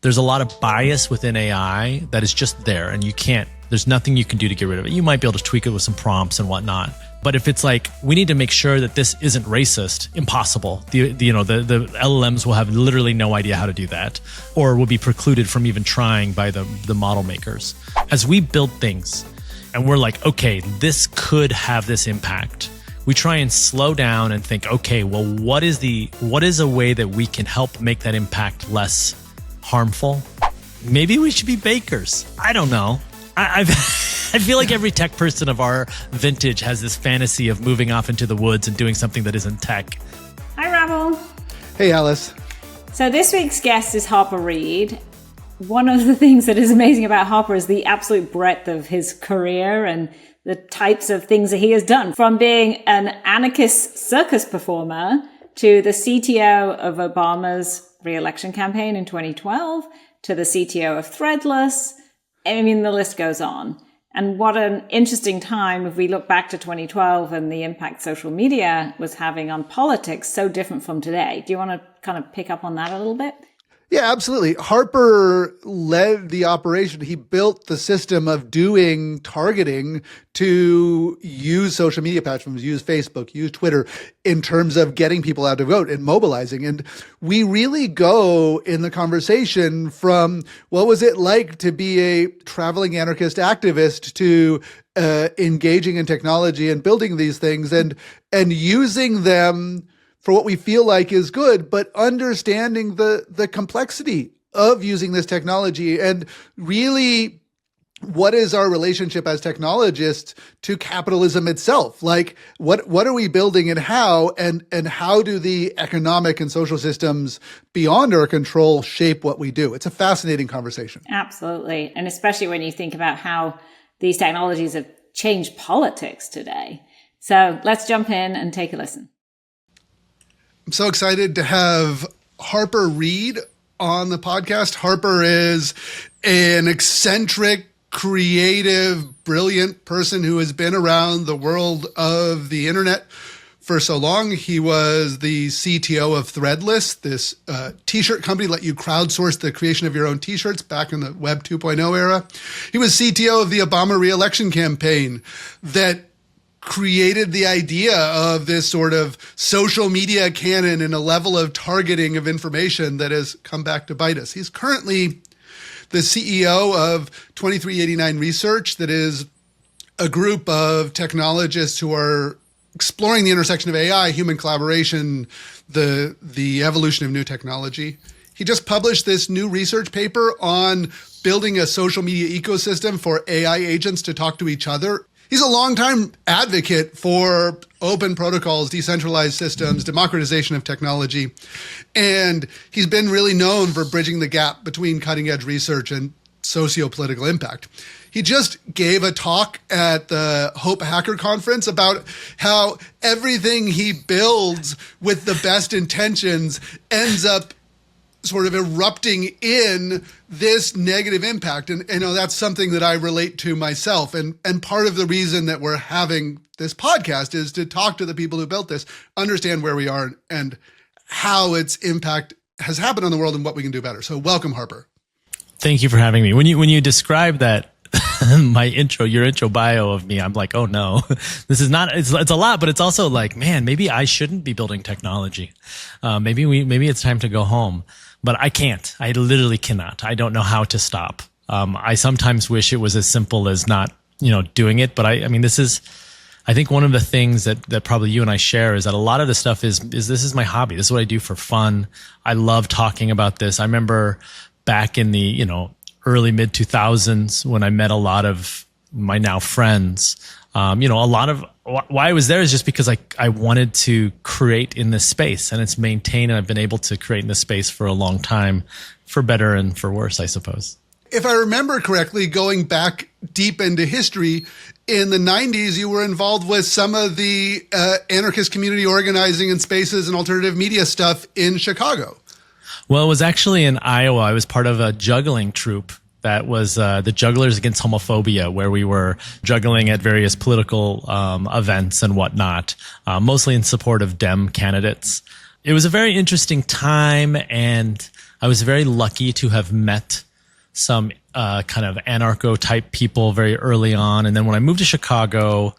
there's a lot of bias within AI that is just there, and there's nothing you can do to get rid of it. You might be able to tweak it with some prompts and whatnot. But if it's like, we need to make sure that this isn't racist, impossible. The LLMs will have literally no idea how to do that, or will be precluded from even trying by the model makers. As we build things and we're like, okay, this could have this impact, we try and slow down and think, okay, well, what is a way that we can help make that impact less harmful? Maybe we should be bakers. I don't know. I feel like every tech person of our vintage has this fantasy of moving off into the woods and doing something that isn't tech. Hi, Rabble. Hey, Alice. So this week's guest is Harper Reed. One of the things that is amazing about Harper is the absolute breadth of his career and the types of things that he has done, from being an anarchist circus performer to the CTO of Obama's reelection campaign in 2012, to the CTO of Threadless. I mean, the list goes on. And what an interesting time if we look back to 2012 and the impact social media was having on politics, so different from today. Do you want to kind of pick up on that a little bit? Yeah, absolutely. Harper led the operation. He built the system of doing targeting to use social media platforms, use Facebook, use Twitter in terms of getting people out to vote and mobilizing. And we really go in the conversation from what was it like to be a traveling anarchist activist to engaging in technology and building these things and using them for what we feel like is good, but understanding the complexity of using this technology and really what is our relationship as technologists to capitalism itself? Like what are we building and how do the economic and social systems beyond our control shape what we do? It's a fascinating conversation. Absolutely. And especially when you think about how these technologies have changed politics today. So let's jump in and take a listen. I'm so excited to have Harper Reed on the podcast. Harper is an eccentric, creative, brilliant person who has been around the world of the internet for so long. He was the CTO of Threadless, this t-shirt company that let you crowdsource the creation of your own t-shirts back in the Web 2.0 era. He was CTO of the Obama reelection campaign that created the idea of this sort of social media canon and a level of targeting of information that has come back to bite us. He's currently the CEO of 2389 Research, that is a group of technologists who are exploring the intersection of AI, human collaboration, the evolution of new technology. He just published this new research paper on building a social media ecosystem for AI agents to talk to each other. He's a longtime advocate for open protocols, decentralized systems, democratization of technology. And he's been really known for bridging the gap between cutting edge research and socio-political impact. He just gave a talk at the Hope Hacker Conference about how everything he builds with the best intentions ends up sort of erupting in this negative impact. And that's something that I relate to myself. And part of the reason that we're having this podcast is to talk to the people who built this, understand where we are and how its impact has happened on the world and what we can do better. So welcome, Harper. Thank you for having me. When you describe that, your intro bio of me, I'm like, oh no, this is not, it's a lot, but it's also like, man, maybe I shouldn't be building technology. Maybe it's time to go home. But I can't. I literally cannot. I don't know how to stop. I sometimes wish it was as simple as not, doing it. But I mean, this is, I think one of the things that probably you and I share is that a lot of the stuff is this is my hobby. This is what I do for fun. I love talking about this. I remember back in the, early mid 2000s when I met a lot of my now friends. A lot of why I was there is just because I wanted to create in this space, and it's maintained, and I've been able to create in this space for a long time, for better and for worse, I suppose. If I remember correctly, going back deep into history, in the 90s, you were involved with some of the anarchist community organizing and spaces and alternative media stuff in Chicago. Well, it was actually in Iowa. I was part of a juggling troupe. That was the Jugglers Against Homophobia, where we were juggling at various political events and whatnot, mostly in support of Dem candidates. It was a very interesting time, and I was very lucky to have met some kind of anarcho type people very early on. And then when I moved to Chicago,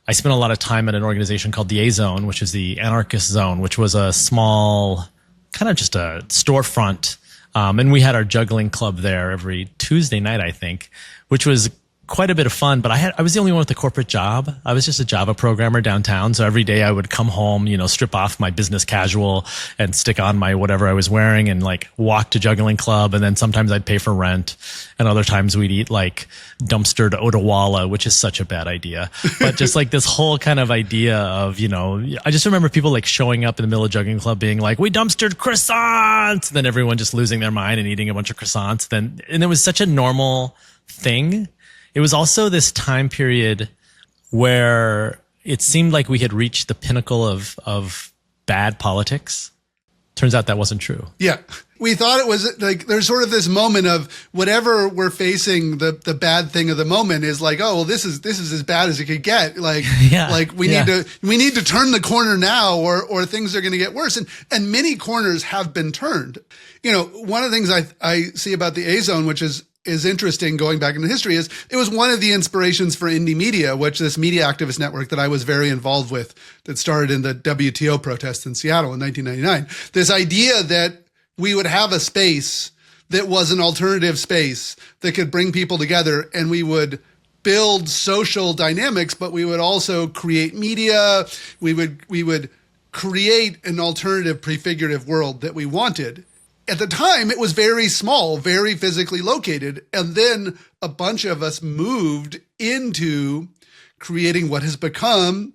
I spent a lot of time at an organization called the A Zone, which is the Anarchist Zone, which was a small, kind of just a storefront. And we had our juggling club there every Tuesday night, I think, which was quite a bit of fun. But I was the only one with a corporate job. I was just a Java programmer downtown. So every day I would come home, strip off my business casual and stick on my whatever I was wearing and like walk to juggling club. And then sometimes I'd pay for rent, and other times we'd eat like dumpstered Odawalla, which is such a bad idea. But just like this whole kind of idea of, I just remember people like showing up in the middle of juggling club being like, we dumpstered croissants. And then everyone just losing their mind and eating a bunch of croissants. And it was such a normal thing. It was also this time period where it seemed like we had reached the pinnacle of bad politics. Turns out that wasn't true. Yeah. We thought it was like, there's sort of this moment of whatever we're facing, the bad thing of the moment is like, oh, well, this is as bad as it could get. Like, we need to turn the corner now or things are going to get worse. And many corners have been turned. One of the things I see about the A Zone, which is interesting going back into history, is it was one of the inspirations for indie media, which this media activist network that I was very involved with that started in the WTO protests in Seattle in 1999. This idea that we would have a space that was an alternative space that could bring people together, and we would build social dynamics, but we would also create media. We would create an alternative prefigurative world that we wanted. At the time, it was very small, very physically located. And then a bunch of us moved into creating what has become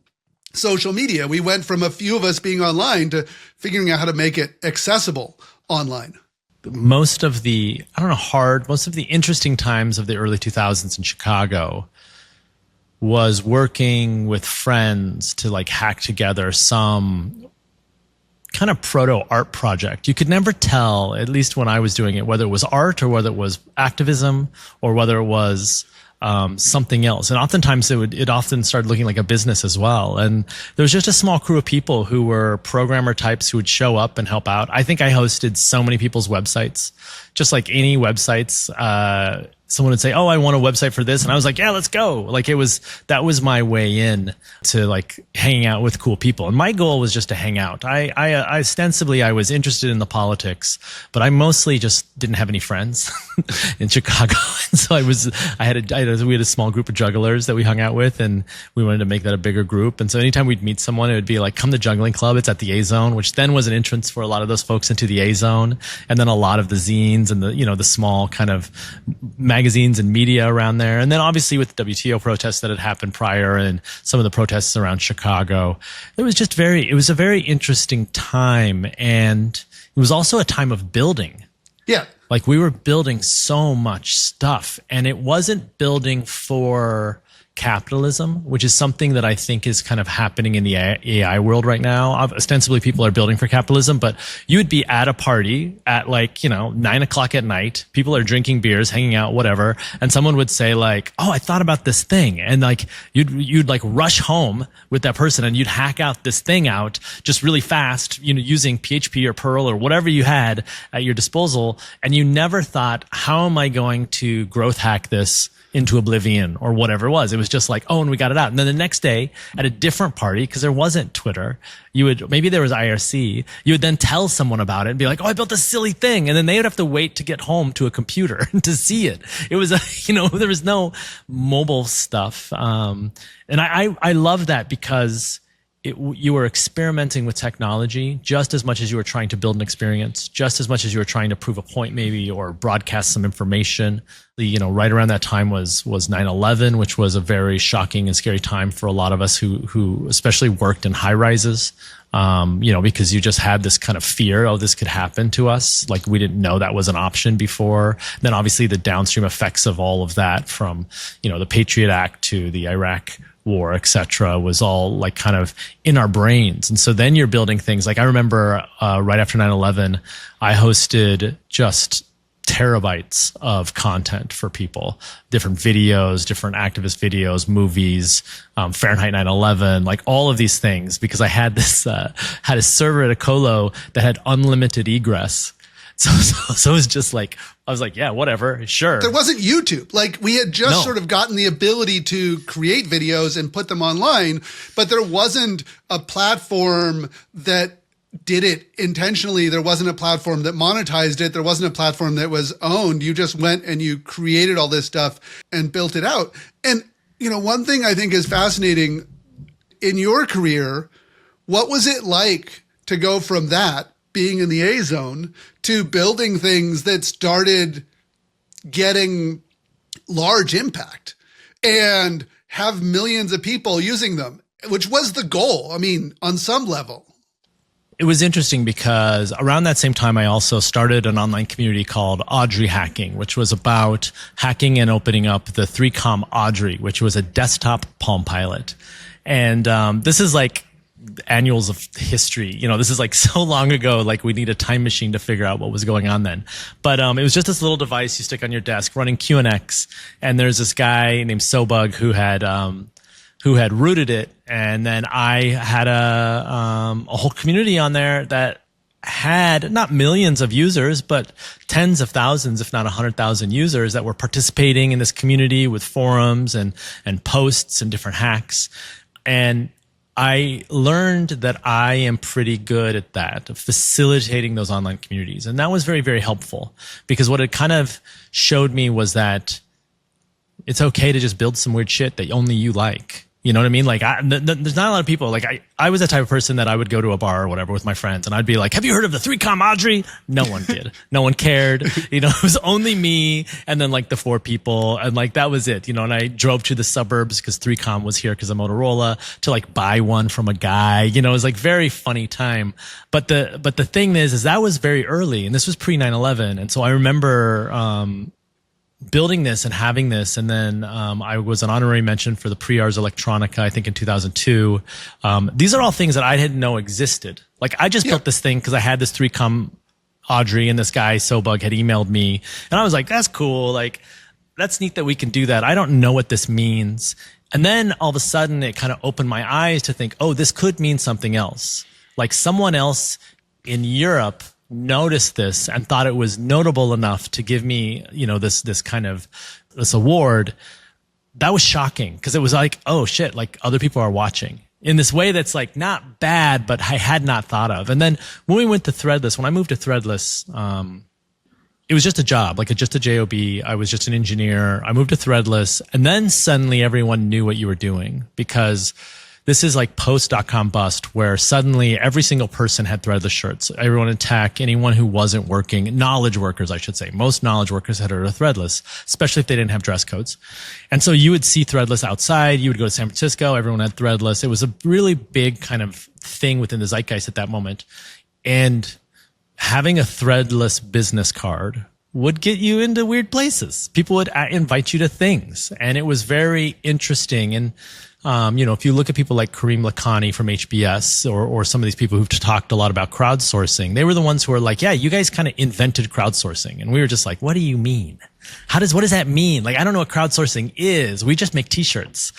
social media. We went from a few of us being online to figuring out how to make it accessible online. Most of the interesting times of the early 2000s in Chicago was working with friends to like hack together some kind of proto art project. You could never tell, at least when I was doing it, whether it was art or whether it was activism or whether it was something else. And oftentimes it often started looking like a business as well. And there was just a small crew of people who were programmer types who would show up and help out. I think I hosted so many people's websites, just like any websites. Someone would say, oh, I want a website for this. And I was like, yeah, let's go. Like that was my way in to like hanging out with cool people. And my goal was just to hang out. I ostensibly, I was interested in the politics, but I mostly just didn't have any friends in Chicago. And so we had a small group of jugglers that we hung out with, and we wanted to make that a bigger group. And so anytime we'd meet someone, it would be like, come to juggling club. It's at the A Zone, which then was an entrance for a lot of those folks into the A Zone. And then a lot of the zines and the small kind of magazines and media around there. And then obviously with the WTO protests that had happened prior and some of the protests around Chicago, it was a very interesting time. And it was also a time of building. Yeah. Like we were building so much stuff, and it wasn't building for capitalism, which is something that I think is kind of happening in the AI world right now. Ostensibly, people are building for capitalism, but you would be at a party at 9:00 at night. People are drinking beers, hanging out, whatever. And someone would say like, oh, I thought about this thing. And like, you'd like rush home with that person and you'd hack out this thing out just really fast, using PHP or Perl or whatever you had at your disposal. And you never thought, how am I going to growth hack this into oblivion or whatever it was? It was just like, oh, and we got it out. And then the next day at a different party, because there wasn't Twitter, maybe there was IRC, you would then tell someone about it and be like, oh, I built this silly thing. And then they would have to wait to get home to a computer to see it. It was, there was no mobile stuff. And I love that because you were experimenting with technology just as much as you were trying to build an experience, just as much as you were trying to prove a point maybe or broadcast some information. Right around that time was 9/11, which was a very shocking and scary time for a lot of us who especially worked in high rises. Because you just had this kind of fear, oh, this could happen to us. Like we didn't know that was an option before. Then obviously the downstream effects of all of that from, the Patriot Act to the Iraq War, et cetera, was all like kind of in our brains. And so then you're building things like I remember right after 9/11, I hosted just terabytes of content for people, different videos, different activist videos, movies, Fahrenheit 9/11, like all of these things, because I had this, had a server at a colo that had unlimited egress. So it was just like, I was like, yeah, whatever, sure. There wasn't YouTube. Like we had just sort of gotten the ability to create videos and put them online, but there wasn't a platform that did it intentionally. There wasn't a platform that monetized it. There wasn't a platform that was owned. You just went and you created all this stuff and built it out. And, you know, one thing I think is fascinating in your career, what was it like to go from that, being in the A zone, to building things that started getting large impact and have millions of people using them, which was the goal, I mean, on some level? It was interesting because around that same time, I also started an online community called Audrey Hacking, which was about hacking and opening up the 3Com Audrey, which was a desktop Palm Pilot. And this is like annuals of history. You know, this is like so long ago, like we need a time machine to figure out what was going on then. But it was just this little device you stick on your desk running QNX. And there's this guy named Sobug who had rooted it. And then I had a whole community on there that had not millions of users, but tens of thousands, if not 100,000 users that were participating in this community with forums and posts and different hacks. And I learned that I am pretty good at that, of facilitating those online communities. And that was very, very helpful, because what it kind of showed me was that it's okay to just build some weird shit that only you like. You know what I mean? Like, there's not a lot of people. Like, I was the type of person that I would go to a bar or whatever with my friends, and I'd be like, "Have you heard of the 3Com Audrey?" No one did. No one cared. You know, it was only me and then like the 4 people, and like that was it. You know, and I drove to the suburbs because 3Com was here because of Motorola, to like buy one from a guy. You know, it was like very funny time. But the thing is that was very early, and this was pre 9/11, and so I remember building this and having this. And then I was an honorary mention for the Pre-Ars Electronica, I think in 2002. These are all things that I didn't know existed. Like I just built this thing because I had this 3Com Audrey, and this guy Sobug had emailed me, and I was like, that's cool. Like that's neat that we can do that. I don't know what this means. And then all of a sudden it kind of opened my eyes to think, oh, this could mean something else. Like someone else in Europe noticed this and thought it was notable enough to give me, you know, this award. That was shocking, because it was like, oh shit, like other people are watching in this way that's like not bad, but I had not thought of. And then when we went to Threadless, when I moved to Threadless, it was just a job, like just a job. I was just an engineer. I moved to Threadless, and then suddenly everyone knew what you were doing, because this is like post.com bust, where suddenly every single person had Threadless shirts. Everyone in tech, anyone who wasn't working, knowledge workers, I should say. Most knowledge workers had heard of Threadless, especially if they didn't have dress codes. And so you would see Threadless outside. You would go to San Francisco. Everyone had Threadless. It was a really big kind of thing within the zeitgeist at that moment. And having a Threadless business card would get you into weird places. People would invite you to things. And it was very interesting. And you know, if you look at people like Kareem Lakhani from HBS, or some of these people who've talked a lot about crowdsourcing, they were the ones who were like, yeah, you guys kind of invented crowdsourcing. And we were just like, what do you mean? What does that mean? Like, I don't know what crowdsourcing is. We just make t-shirts.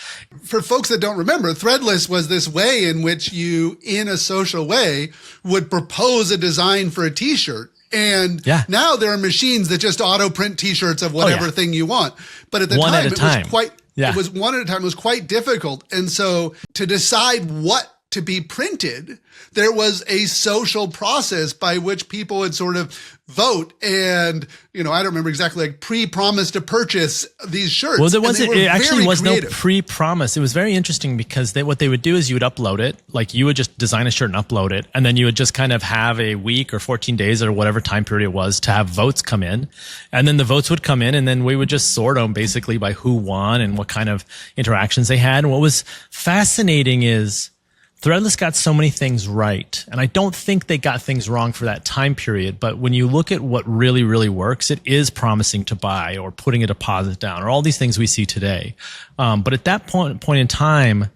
For folks that don't remember, Threadless was this way in which you, in a social way, would propose a design for a t-shirt. And now there are machines that just auto print t-shirts of whatever thing you want. But at the time, it was quite... Yeah. It was one at a time. It was quite difficult. And so to decide what to be printed, there was a social process by which people would sort of vote. And, you know, I don't remember exactly, like pre-promise to purchase these shirts. Well, it actually was no pre-promise. It was very interesting, because what they would do is you would upload it. Like you would just design a shirt and upload it. And then you would just kind of have a week or 14 days or whatever time period it was to have votes come in. And then the votes would come in, and then we would just sort them basically by who won and what kind of interactions they had. And what was fascinating is Threadless got so many things right, and I don't think they got things wrong for that time period. But when you look at what really, really works, it is promising to buy or putting a deposit down or all these things we see today. But at that point in time,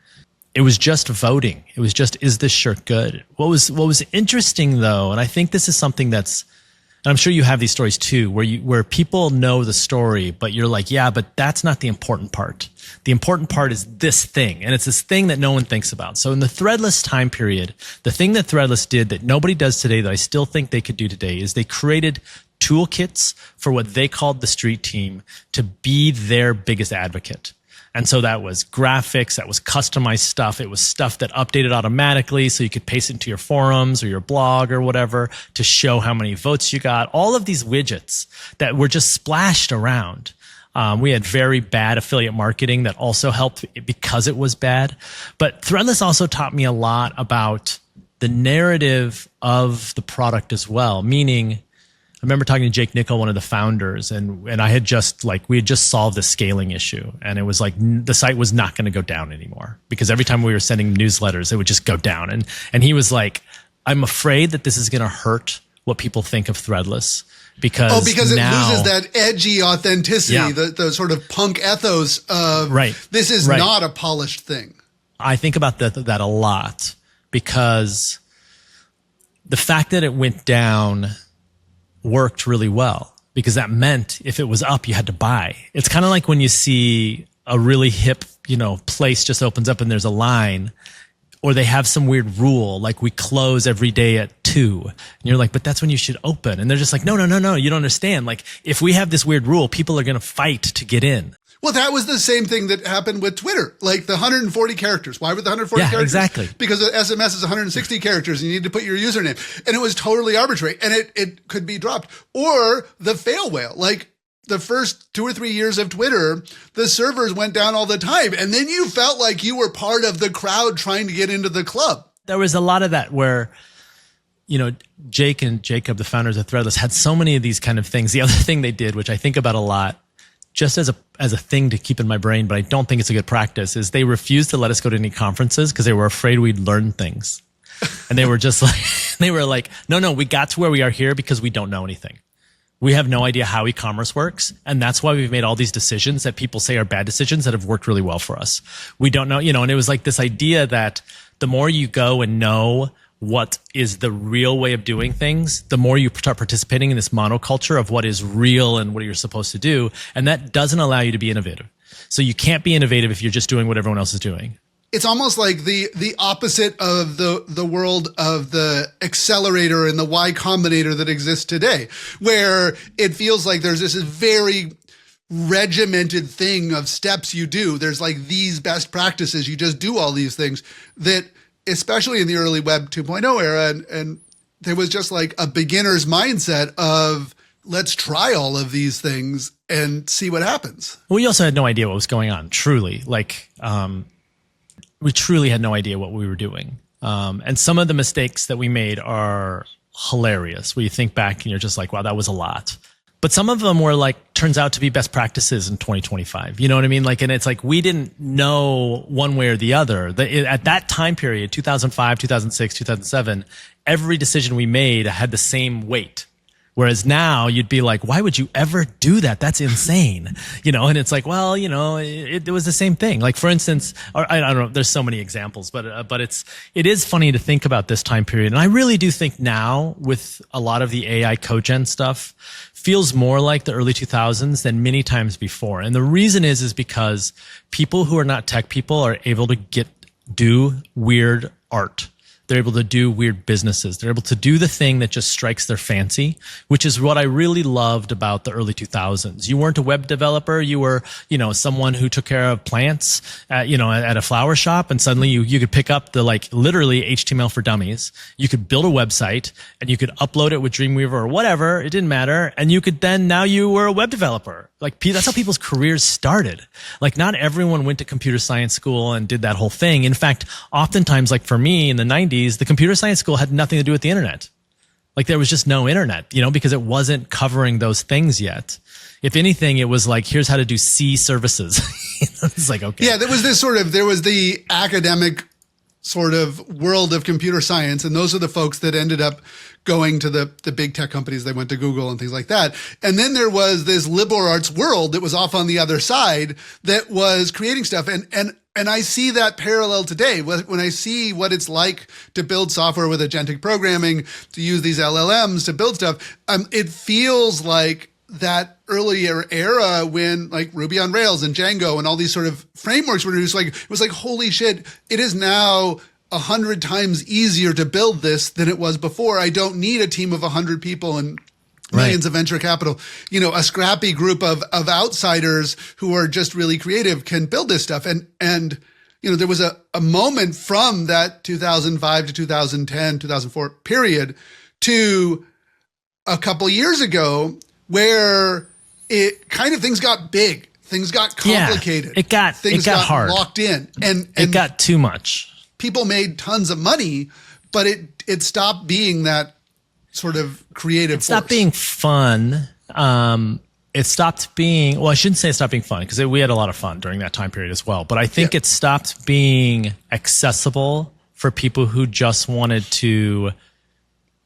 it was just voting. It was just, is this shirt good? What was interesting though, and I think this is something that's And I'm sure you have these stories too, where people know the story, but you're like, yeah, but that's not the important part. The important part is this thing. And it's this thing that no one thinks about. So in the Threadless time period, the thing that Threadless did that nobody does today that I still think they could do today is they created toolkits for what they called the street team to be their biggest advocate. And so that was graphics, that was customized stuff. It was stuff that updated automatically so you could paste it into your forums or your blog or whatever to show how many votes you got. All of these widgets that were just splashed around. We had very bad affiliate marketing that also helped because it was bad. But Threadless also taught me a lot about the narrative of the product as well, meaning I remember talking to Jake Nickel, one of the founders, and we had just solved the scaling issue. And it was like the site was not going to go down anymore because every time we were sending newsletters, it would just go down. And he was like, I'm afraid that this is going to hurt what people think of Threadless because it loses that edgy authenticity, Yeah. the sort of punk ethos of this is not a polished thing. I think about that a lot because the fact that it went down worked really well because that meant if it was up, you had to buy. It's kind of like when you see a really hip, place just opens up and there's a line, or they have some weird rule, like we close every day at 2. And you're like, but that's when you should open. And they're just like, no, you don't understand. Like if we have this weird rule, people are going to fight to get in. Well, that was the same thing that happened with Twitter, like the 140 characters. Why were the 140 characters? Exactly. Because the SMS is 160 characters and you need to put your username. And it was totally arbitrary and it could be dropped. Or the fail whale, like the first 2 or 3 years of Twitter, the servers went down all the time. And then you felt like you were part of the crowd trying to get into the club. There was a lot of that where, Jake and Jacob, the founders of Threadless, had so many of these kind of things. The other thing they did, which I think about a lot, just as a thing to keep in my brain, but I don't think it's a good practice, is they refused to let us go to any conferences because they were afraid we'd learn things. And they were just like, no, we got to where we are here because we don't know anything. We have no idea how e-commerce works. And that's why we've made all these decisions that people say are bad decisions that have worked really well for us. We don't know, and it was like this idea that the more you go and know what is the real way of doing things, the more you start participating in this monoculture of what is real and what you're supposed to do. And that doesn't allow you to be innovative. So you can't be innovative if you're just doing what everyone else is doing. It's almost like the opposite of the world of the accelerator and the Y Combinator that exists today, where it feels like there's this very regimented thing of steps you do. There's like these best practices. You just do all these things that, especially in the early Web 2.0 era, and there was just like a beginner's mindset of let's try all of these things and see what happens. We also had no idea what was going on, truly. We truly had no idea what we were doing. And some of the mistakes that we made are hilarious, where you think back and you're just like, wow, that was a lot. But some of them were like, turns out to be best practices in 2025. You know what I mean? And it's like, we didn't know one way or the other. At that time period, 2005, 2006, 2007, every decision we made had the same weight. Whereas now you'd be like, why would you ever do that? That's insane. And it's like, well, it was the same thing. Like for instance, or I don't know, there's so many examples, but it is funny to think about this time period. And I really do think now with a lot of the AI cogen stuff feels more like the early 2000s than many times before. And the reason is because people who are not tech people are able to do weird art. They're able to do weird businesses. They're able to do the thing that just strikes their fancy, which is what I really loved about the early 2000s. You weren't a web developer. You were, someone who took care of plants at a flower shop. And suddenly you could pick up the literally HTML for dummies. You could build a website and you could upload it with Dreamweaver or whatever. It didn't matter. And you could now you were a web developer. That's how people's careers started. Not everyone went to computer science school and did that whole thing. In fact, oftentimes, for me in the 90s, the computer science school had nothing to do with the internet. There was just no internet, because it wasn't covering those things yet. If anything, it was here's how to do C services. It's okay. Yeah, there was the academic sort of world of computer science. And those are the folks that ended up going to the big tech companies. They went to Google and things like that. And then there was this liberal arts world that was off on the other side that was creating stuff. And I see that parallel today when I see what it's like to build software with agentic programming, to use these LLMs to build stuff. It feels like that earlier era when like Ruby on Rails and Django and all these sort of frameworks were introduced. Like it was like, holy shit, it is now 100 times easier to build this than it was before. I don't need a team of 100 people and millions of venture capital. You know, a scrappy group of outsiders who are just really creative can build this stuff. And you know, there was a moment from that 2005 to 2010, 2004 period to a couple years ago where it kind of things got big, things got complicated. Yeah, it got hard, locked in, and it got too much. People made tons of money, but it stopped being that sort of creative. It stopped being fun. It stopped being, well, I shouldn't say it stopped being fun because we had a lot of fun during that time period as well. But I think it stopped being accessible for people who just wanted to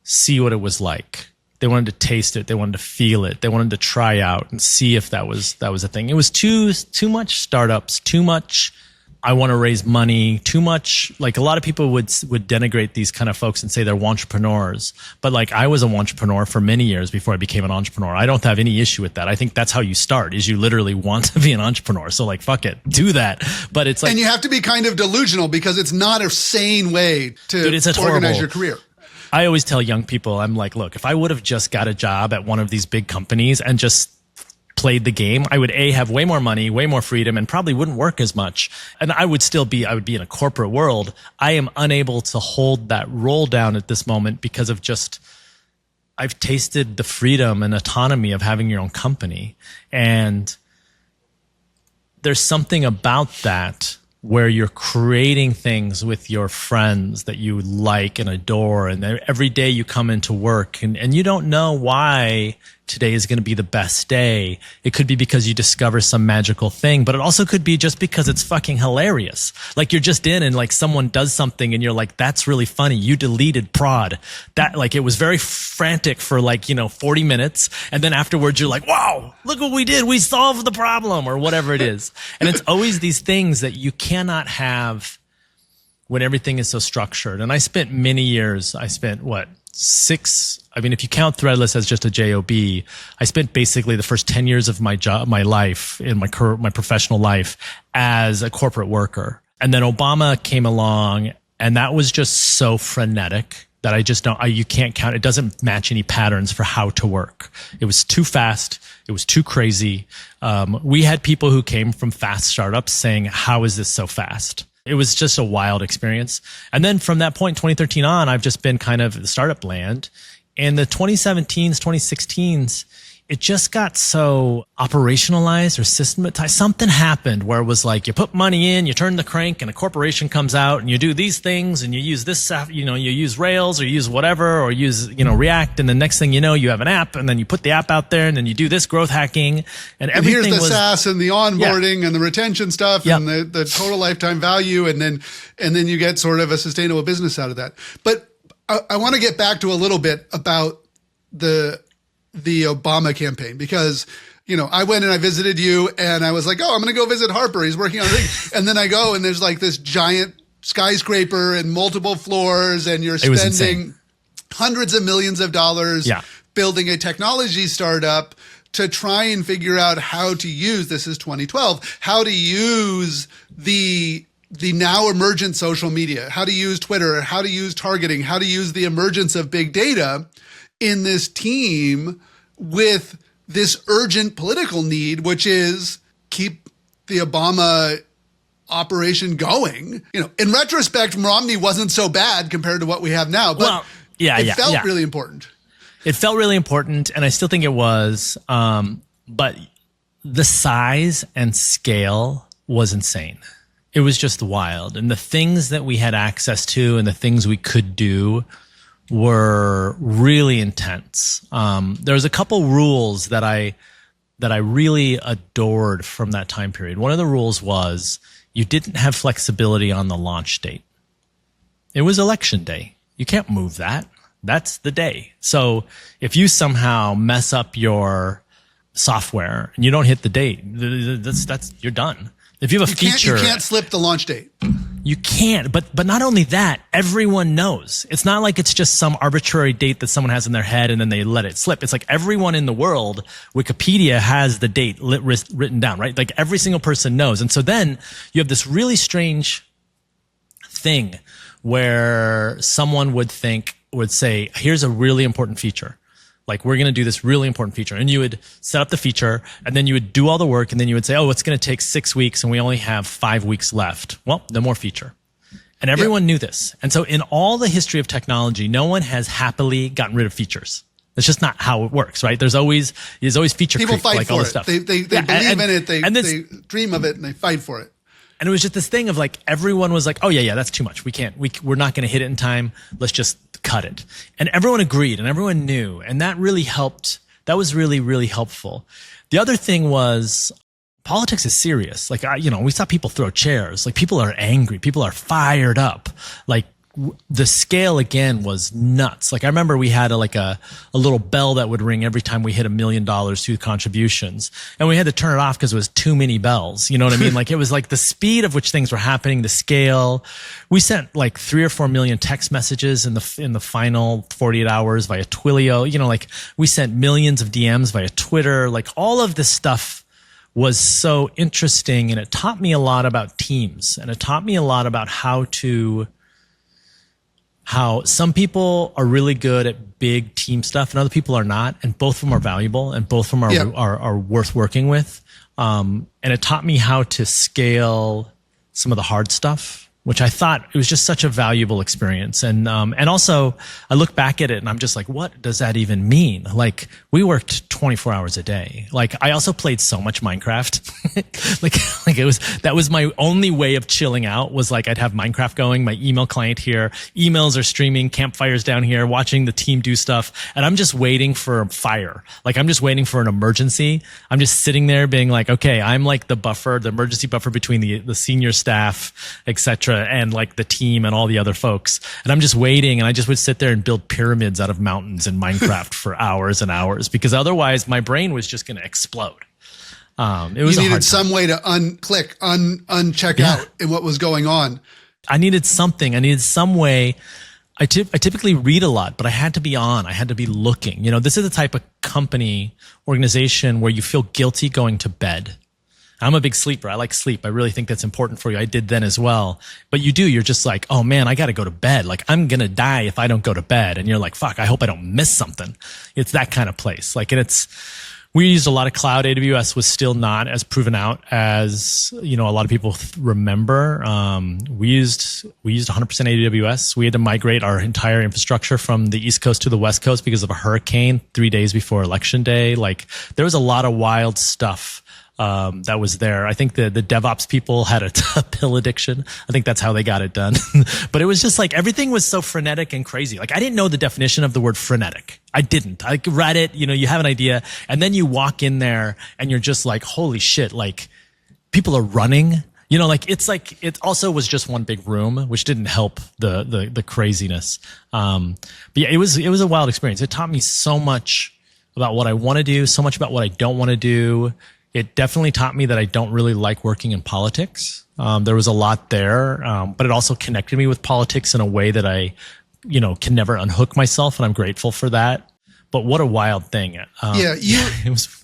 see what it was like. They wanted to taste it. They wanted to feel it. They wanted to try out and see if that was a thing. It was too much startups, too much. I want to raise money, too much. Like a lot of people would denigrate these kind of folks and say they're entrepreneurs. But like I was an entrepreneur for many years before I became an entrepreneur. I don't have any issue with that. I think that's how you start, is you literally want to be an entrepreneur. So like, fuck it, do that. But it's like, and you have to be kind of delusional because it's not a sane way to organize your career. I always tell young people, I'm like, look, if I would have just got a job at one of these big companies and just played the game, I would have way more money, way more freedom, and probably wouldn't work as much. And I would be in a corporate world. I am unable to hold that role down at this moment because of just, I've tasted the freedom and autonomy of having your own company. And there's something about that where you're creating things with your friends that you like and adore. And every day you come into work and you don't know why today is going to be the best day. It could be because you discover some magical thing, but it also could be just because it's fucking hilarious. Like you're just in and like someone does something and you're like, that's really funny. You deleted prod. That like, it was very frantic for like, 40 minutes. And then afterwards you're like, wow, look what we did. We solved the problem or whatever it is. And it's always these things that you cannot have when everything is so structured. And I spent many years, if you count Threadless as just a job, I spent basically the first 10 years of my life in my professional life as a corporate worker. And then Obama came along and that was just so frenetic that you can't count. It doesn't match any patterns for how to work. It was too fast. It was too crazy. We had people who came from fast startups saying, how is this so fast? It was just a wild experience. And then from that point, 2013 on, I've just been kind of the startup land. In the 2017s, 2016s, it just got so operationalized or systematized. Something happened where it was like you put money in, you turn the crank, and a corporation comes out, and you do these things, and you use this, you use Rails or you use whatever, or use React, and the next thing you know, you have an app, and then you put the app out there, and then you do this growth hacking, and everything. And here's the SaaS and the onboarding and the retention stuff and the total lifetime value, and then you get sort of a sustainable business out of that. But I want to get back to a little bit about the Obama campaign because, I went and I visited you and I was like, oh, I'm going to go visit Harper. He's working on a thing. And then I go and there's like this giant skyscraper and multiple floors and you're spending hundreds of millions of dollars building a technology startup to try and figure out how to use, this is 2012, how to use the now emergent social media, how to use Twitter, how to use targeting, how to use the emergence of big data in this team with this urgent political need, which is keep the Obama operation going. In retrospect, Romney wasn't so bad compared to what we have now, but it felt really important. It felt really important, and I still think it was, but the size and scale was insane. It was just wild. And the things that we had access to and the things we could do were really intense. There was a couple rules that I really adored from that time period. One of the rules was you didn't have flexibility on the launch date. It was election day. You can't move that. That's the day. So if you somehow mess up your software and you don't hit the date, that's you're done. If you have a feature, you can't slip the launch date. You can't. But not only that, everyone knows. It's not like it's just some arbitrary date that someone has in their head and then they let it slip. It's like everyone in the world, Wikipedia has the date written down, right? Like every single person knows. And so then you have this really strange thing where someone would say, here's a really important feature. Like, we're going to do this really important feature. And you would set up the feature, and then you would do all the work, and then you would say, oh, it's going to take 6 weeks, and we only have 5 weeks left. Well, no more feature. And everyone knew this. And so in all the history of technology, no one has happily gotten rid of features. That's just not how it works, right? There's always feature creep, like all this stuff. They believe in it, they dream of it, and they fight for it. And it was just this thing of like, everyone was like, oh yeah, that's too much. We're not going to hit it in time. Let's just cut it. And everyone agreed and everyone knew. And that really helped. That was really, really helpful. The other thing was politics is serious. Like, we saw people throw chairs. Like, people are angry. People are fired up. Like, the scale again was nuts. Like, I remember we had a little bell that would ring every time we hit $1 million through contributions, and we had to turn it off because it was too many bells. You know what I mean? Like, it was like the speed of which things were happening, the scale. We sent like 3 or 4 million text messages in the final 48 hours via Twilio. Like, we sent millions of DMs via Twitter. Like, all of this stuff was so interesting, and it taught me a lot about teams, and it taught me a lot about how some people are really good at big team stuff and other people are not, and both of them are valuable and both of them are worth working with. And it taught me how to scale some of the hard stuff, which I thought it was just such a valuable experience. And also I look back at it and I'm just like, what does that even mean? Like, we worked 24 hours a day. Like, I also played so much Minecraft. That was my only way of chilling out, was like, I'd have Minecraft going, my email client here, emails are streaming, campfires down here, watching the team do stuff. And I'm just waiting for a fire. Like, I'm just waiting for an emergency. I'm just sitting there being like, okay, I'm like the buffer, the emergency buffer between the senior staff, etc., and like the team and all the other folks. And I'm just waiting, and I just would sit there and build pyramids out of mountains in Minecraft for hours and hours, because otherwise my brain was just going to explode. It was you needed some way to uncheck out in what was going on. I needed something. I needed some way. I typically read a lot, but I had to be on. I had to be looking. This is the type of company, organization where you feel guilty going to bed. I'm a big sleeper. I like sleep. I really think that's important for you. I did then as well. But you're just like, oh man, I got to go to bed. Like, I'm going to die if I don't go to bed. And you're like, fuck, I hope I don't miss something. It's that kind of place. Like, and we used a lot of cloud. AWS was still not as proven out as, a lot of people remember. We used 100% AWS. We had to migrate our entire infrastructure from the East Coast to the West Coast because of a hurricane 3 days before election day. Like, there was a lot of wild stuff that was there. I think the DevOps people had a pill addiction. I think that's how they got it done. But it was just like, everything was so frenetic and crazy. Like, I didn't know the definition of the word frenetic. I didn't. I read it, you have an idea, and then you walk in there and you're just like, holy shit, like, people are running. It also was just one big room, which didn't help the craziness. But yeah, it was a wild experience. It taught me so much about what I want to do, so much about what I don't want to do. It definitely taught me that I don't really like working in politics. There was a lot there, but it also connected me with politics in a way that I, can never unhook myself, and I'm grateful for that. But what a wild thing. It was.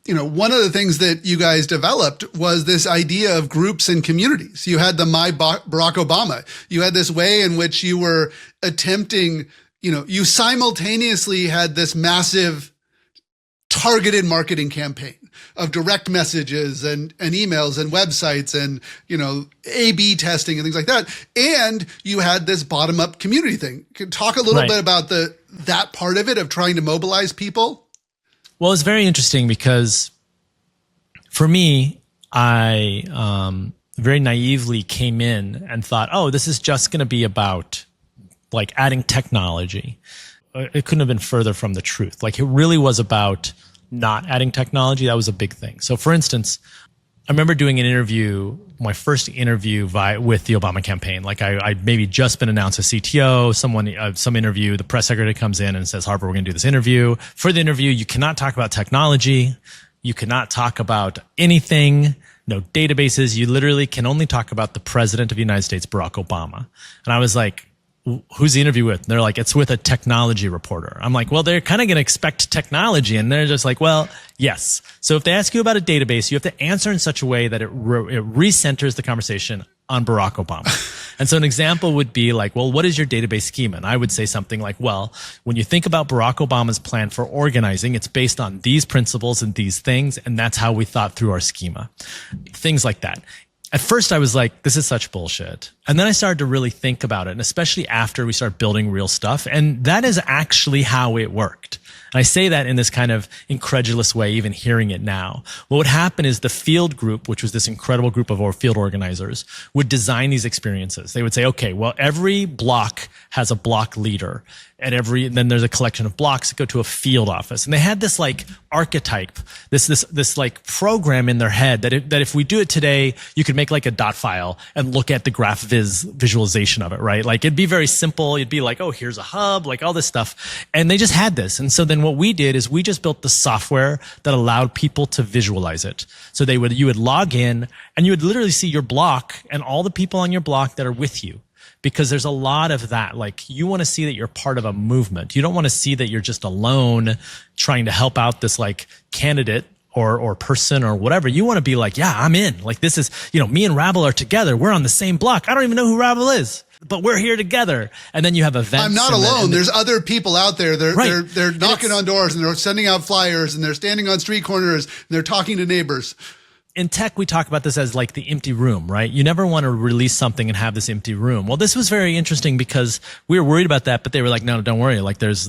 One of the things that you guys developed was this idea of groups and communities. You had the My Barack Obama. You had this way in which you were attempting, you simultaneously had this massive targeted marketing campaign of direct messages and emails and websites and, A/B testing and things like that. And you had this bottom up community thing. Can you talk a little bit about that part of it, of trying to mobilize people? Well, it's very interesting because for me, I very naively came in and thought, oh, this is just going to be about like adding technology. It couldn't have been further from the truth. Like, it really was about not adding technology. That was a big thing. So for instance, I remember doing an interview, my first interview with the Obama campaign. Like I'd maybe just been announced as CTO, some interview, the press secretary comes in and says, Harper, we're going to do this interview. For the interview, you cannot talk about technology. You cannot talk about anything, no databases. You literally can only talk about the president of the United States, Barack Obama. And I was like, who's the interview with? And they're like, it's with a technology reporter. I'm like, well, they're kind of going to expect technology. And they're just like, well, yes. So if they ask you about a database, you have to answer in such a way that it recenters the conversation on Barack Obama. And so an example would be like, well, what is your database schema? And I would say something like, well, when you think about Barack Obama's plan for organizing, it's based on these principles and these things. And that's how we thought through our schema. Things like that. At first I was like, this is such bullshit. And then I started to really think about it. And especially after we started building real stuff. And that is actually how it worked. And I say that in this kind of incredulous way, even hearing it now. What would happen is the field group, which was this incredible group of our field organizers, would design these experiences. They would say, okay, well, every block has a block leader. Then there's a collection of blocks that go to a field office. And they had this like archetype, this like program in their head that if we do it today, you could make like a dot file and look at the graph visualization of it, right? Like it'd be very simple. You'd be like, oh, here's a hub, like all this stuff. And they just had this. And so then what we did is we just built the software that allowed people to visualize it. So you would log in and you would literally see your block and all the people on your block that are with you. Because there's a lot of that. Like you want to see that you're part of a movement. You don't want to see that you're just alone trying to help out this like candidate or person or whatever. You want to be like, yeah, I'm in. Like this is, me and Rabble are together. We're on the same block. I don't even know who Rabble is, but we're here together. And then you have events. I'm not alone. There's other people out there. They're knocking on doors and they're sending out flyers and they're standing on street corners and they're talking to neighbors. In tech, we talk about this as like the empty room, right? You never want to release something and have this empty room. Well, this was very interesting because we were worried about that, but they were like, no, don't worry. Like there's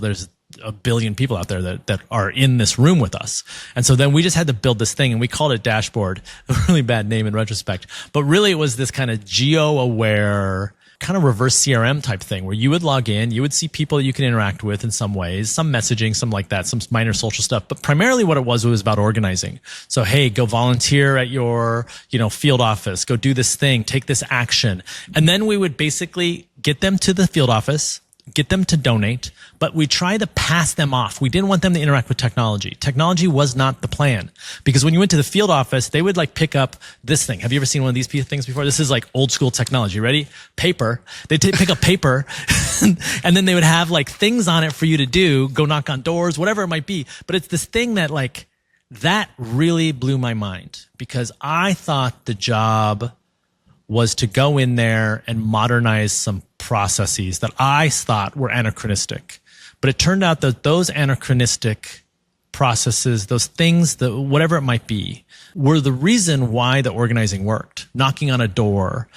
a billion people out there that are in this room with us. And so then we just had to build this thing and we called it Dashboard, a really bad name in retrospect. But really it was this kind of geo-aware kind of reverse CRM type thing where you would log in, you would see people that you can interact with in some ways, some messaging, some like that, some minor social stuff. But primarily what it was about organizing. So, hey, go volunteer at your, field office, go do this thing, take this action. And then we would basically get them to the field office, get them to donate, but we try to pass them off. We didn't want them to interact with technology. Technology was not the plan because when you went to the field office, they would like pick up this thing. Have you ever seen one of these things before? This is like old school technology. Ready? Paper. They'd pick up paper and then they would have like things on it for you to do, go knock on doors, whatever it might be. But it's this thing that really blew my mind because I thought the job was to go in there and modernize some processes that I thought were anachronistic. But it turned out that those anachronistic processes, those things, whatever it might be, were the reason why the organizing worked. Knocking on a door,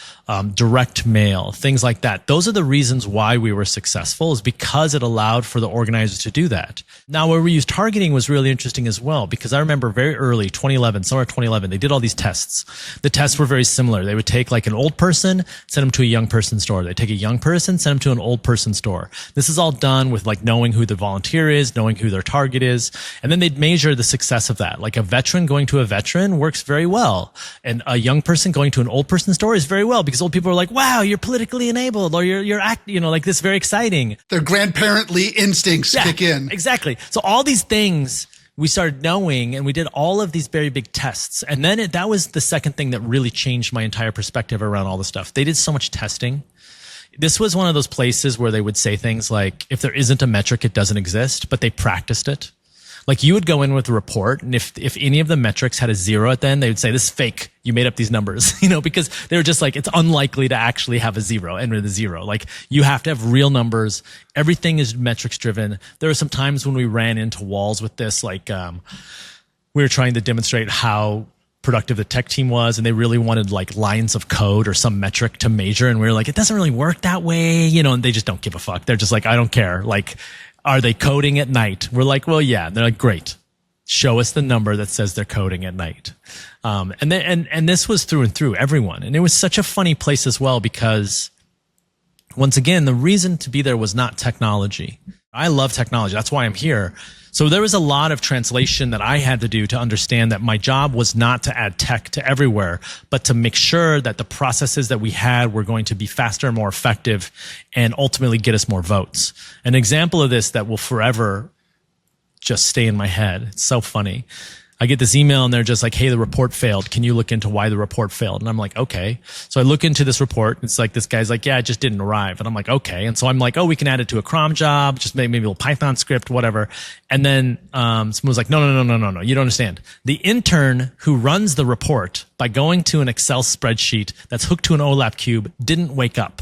direct mail, things like that. Those are the reasons why we were successful, is because it allowed for the organizers to do that. Now, where we used targeting was really interesting as well, because I remember very early, 2011, somewhere 2011, they did all these tests. The tests were very similar. They would take like an old person, send them to a young person store. They take a young person, send them to an old person store. This is all done with like knowing who the volunteer is, knowing who their target is. And then they'd measure the success of that. Like a veteran going to a veteran works very well. And a young person going to an old person store is very well because old people are like, wow, you're politically enabled or you're like this, very exciting. Their grandparently instincts kick in. Exactly. So all these things we started knowing, and we did all of these very big tests. And then that was the second thing that really changed my entire perspective around all the stuff. They did so much testing. This was one of those places where they would say things like, if there isn't a metric, it doesn't exist, but they practiced it. Like you would go in with a report, and if any of the metrics had a 0 at the end, they would say, this is fake. You made up these numbers, because they were just like, it's unlikely to actually have a 0, end with a 0. Like you have to have real numbers. Everything is metrics driven. There were some times when we ran into walls with this, like, we were trying to demonstrate how productive the tech team was, and they really wanted like lines of code or some metric to measure. And we were like, it doesn't really work that way, and they just don't give a fuck. They're just like, I don't care. Like, are they coding at night? We're like, well, yeah. They're like, great. Show us the number that says they're coding at night. And this was through and through everyone. And it was such a funny place as well, because once again, the reason to be there was not technology. I love technology. That's why I'm here. So there was a lot of translation that I had to do to understand that my job was not to add tech to everywhere, but to make sure that the processes that we had were going to be faster and more effective and ultimately get us more votes. An example of this that will forever just stay in my head. It's so funny. I get this email and they're just like, hey, the report failed. Can you look into why the report failed? And I'm like, okay. So I look into this report. It's like, this guy's like, yeah, it just didn't arrive. And I'm like, okay. And so I'm like, oh, we can add it to a cron job, just maybe a little Python script, whatever. And then someone was like, no, you don't understand. The intern who runs the report by going to an Excel spreadsheet that's hooked to an OLAP cube didn't wake up.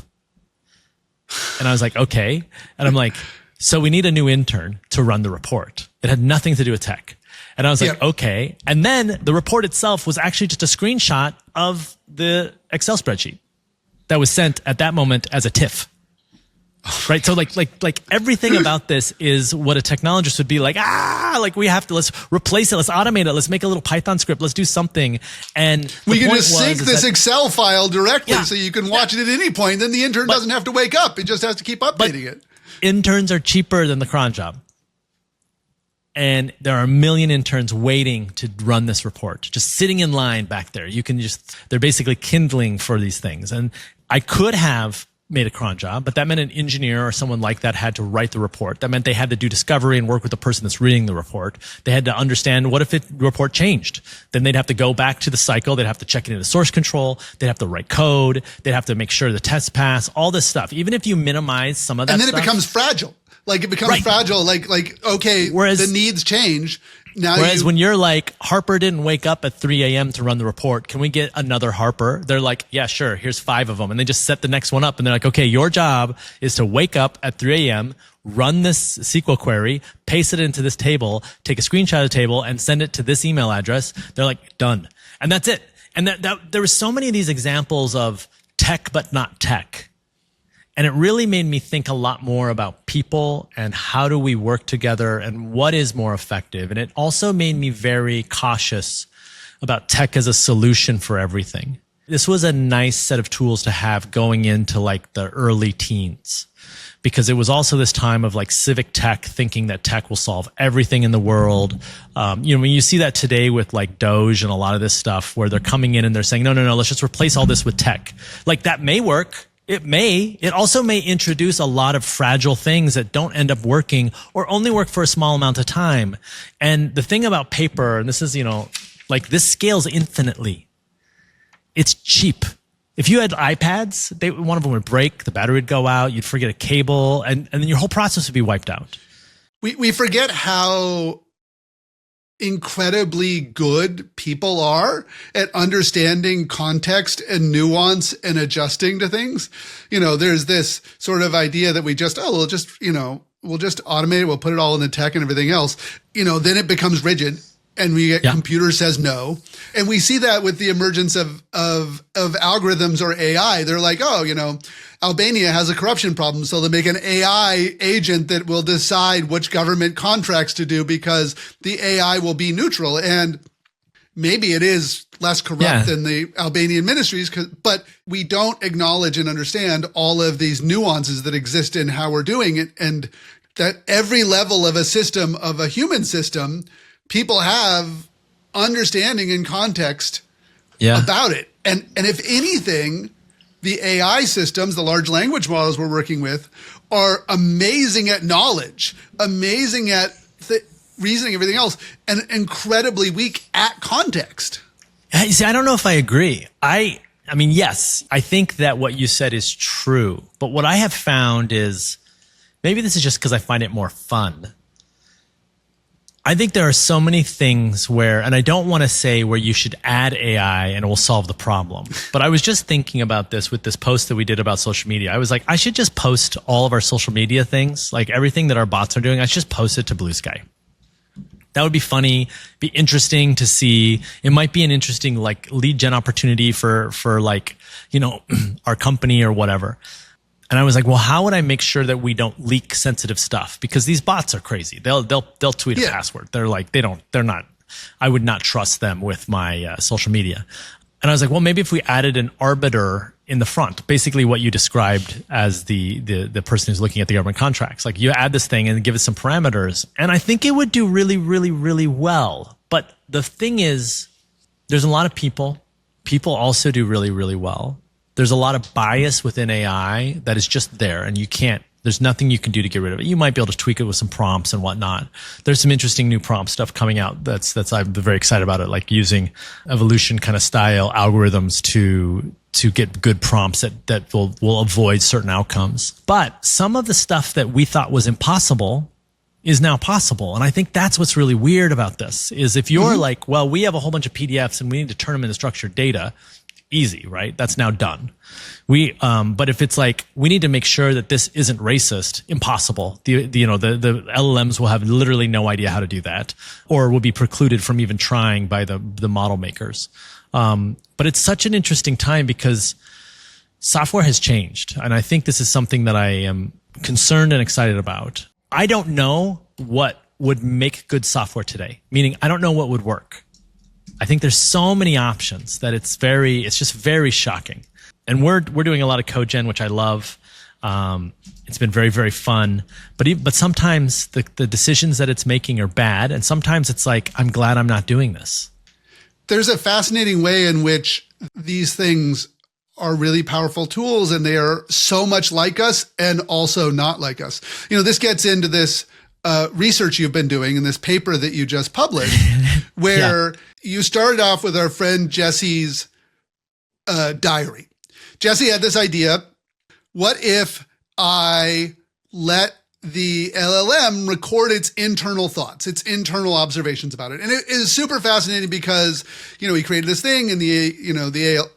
And I was like, okay. And I'm like, so we need a new intern to run the report. It had nothing to do with tech. And I was like, okay. And then the report itself was actually just a screenshot of the Excel spreadsheet that was sent at that moment as a TIFF. Right. So like everything about this is what a technologist would be like, like let's replace it. Let's automate it. Let's make a little Python script. Let's do something. And we can just sync this Excel file directly so you can watch it at any point. Then the intern doesn't have to wake up. He just has to keep updating it. Interns are cheaper than the cron job. And there are a million interns waiting to run this report, just sitting in line back there. They're basically kindling for these things. And I could have made a cron job, but that meant an engineer or someone like that had to write the report. That meant they had to do discovery and work with the person that's reading the report. They had to understand what if the report changed. Then they'd have to go back to the cycle. They'd have to check it into source control. They'd have to write code. They'd have to make sure the tests pass, all this stuff. Even if you minimize some of that stuff. And then it becomes fragile. Like it becomes fragile. Like, okay, the needs change. Whereas when you're like, Harper didn't wake up at 3 a.m. to run the report. Can we get another Harper? They're like, yeah, sure. Here's 5 of them. And they just set the next one up. And they're like, okay, your job is to wake up at 3 a.m., run this SQL query, paste it into this table, take a screenshot of the table and send it to this email address. They're like, done. And that's it. And there were so many of these examples of tech, but not tech. And it really made me think a lot more about people and how do we work together and what is more effective. And it also made me very cautious about tech as a solution for everything. This was a nice set of tools to have going into like the early teens, because it was also this time of like civic tech, thinking that tech will solve everything in the world. When you see that today with like Doge and a lot of this stuff where they're coming in and they're saying, no, let's just replace all this with tech. Like that may work. It may. It also may introduce a lot of fragile things that don't end up working or only work for a small amount of time. And the thing about paper, and this is, like this scales infinitely. It's cheap. If you had iPads, one of them would break, the battery would go out, you'd forget a cable, and then your whole process would be wiped out. We forget how incredibly good people are at understanding context and nuance and adjusting to things. There's this sort of idea that we'll just automate it. We'll put it all in the tech and everything else. Then it becomes rigid and we get computer says no. And we see that with the emergence of algorithms or AI. They're like, Albania has a corruption problem, so they make an AI agent that will decide which government contracts to do because the AI will be neutral. And maybe it is less corrupt than the Albanian ministries, but we don't acknowledge and understand all of these nuances that exist in how we're doing it. And that every level of a system, of a human system, people have understanding and context about it. And if anything, the AI systems, the large language models we're working with, are amazing at knowledge, amazing at reasoning, everything else, and incredibly weak at context. See, I don't know if I agree. I mean, yes, I think that what you said is true. But what I have found is, maybe this is just because I find it more fun. I think there are so many things where, and I don't want to say where you should add AI and it will solve the problem. But I was just thinking about this with this post that we did about social media. I was like, I should just post all of our social media things, like everything that our bots are doing. I should just post it to Blue Sky. That would be funny, be interesting to see. It might be an interesting like lead gen opportunity for like, our company or whatever. And I was like, well, how would I make sure that we don't leak sensitive stuff? Because these bots are crazy. They'll tweet a password. They're like, they're not, I would not trust them with my social media. And I was like, well, maybe if we added an arbiter in the front, basically what you described as the person who's looking at the government contracts, like you add this thing and give it some parameters. And I think it would do really, really, really well. But the thing is, there's a lot of people also do really, really well. There's a lot of bias within AI that is just there, and there's nothing you can do to get rid of it. You might be able to tweak it with some prompts and whatnot. There's some interesting new prompt stuff coming out that's I'm very excited about it, like using evolution kind of style algorithms to get good prompts that will avoid certain outcomes. But some of the stuff that we thought was impossible is now possible. And I think that's what's really weird about this is if you're like, well, we have a whole bunch of PDFs and we need to turn them into structured data, easy, right? That's now done. But if it's like, we need to make sure that this isn't racist, impossible. The LLMs will have literally no idea how to do that, or will be precluded from even trying by the model makers. But it's such an interesting time because software has changed. And I think this is something that I am concerned and excited about. I don't know what would make good software today, meaning I don't know what would work. I think there's so many options that it's just very shocking. And we're doing a lot of code gen, which I love. It's been very, very fun. But sometimes the decisions that it's making are bad. And sometimes it's like, I'm glad I'm not doing this. There's a fascinating way in which these things are really powerful tools, and they are so much like us and also not like us. This gets into this research you've been doing in this paper that you just published, where you started off with our friend Jesse's diary. Jesse had this idea: what if I let the LLM record its internal thoughts, its internal observations about it? And it is super fascinating because, he created this thing and the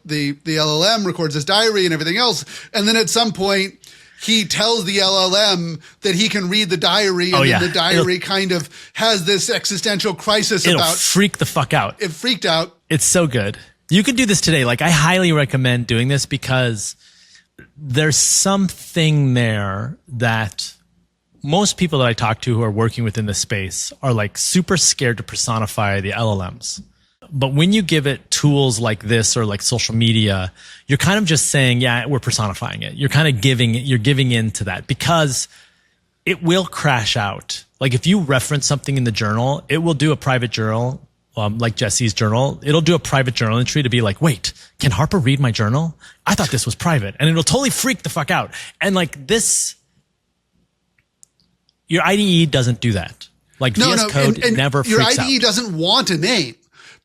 LLM records his diary and everything else. And then at some point he tells the LLM that he can read the diary, and then the diary kind of has this existential crisis it'll freak the fuck out. It freaked out. It's so good. You can do this today. Like, I highly recommend doing this because there's something there that most people that I talk to who are working within this space are like super scared to personify the LLMs. But when you give it tools like this or like social media, you're kind of just saying, yeah, we're personifying it. You're kind of giving in to that because it will crash out. Like if you reference something in the journal, it will do a private journal, like Jesse's journal. It'll do a private journal entry to be like, wait, can Harper read my journal? I thought this was private. And it'll totally freak the fuck out. And like this, your IDE doesn't do that. Like VS Code never freaks out. Your IDE doesn't want a name.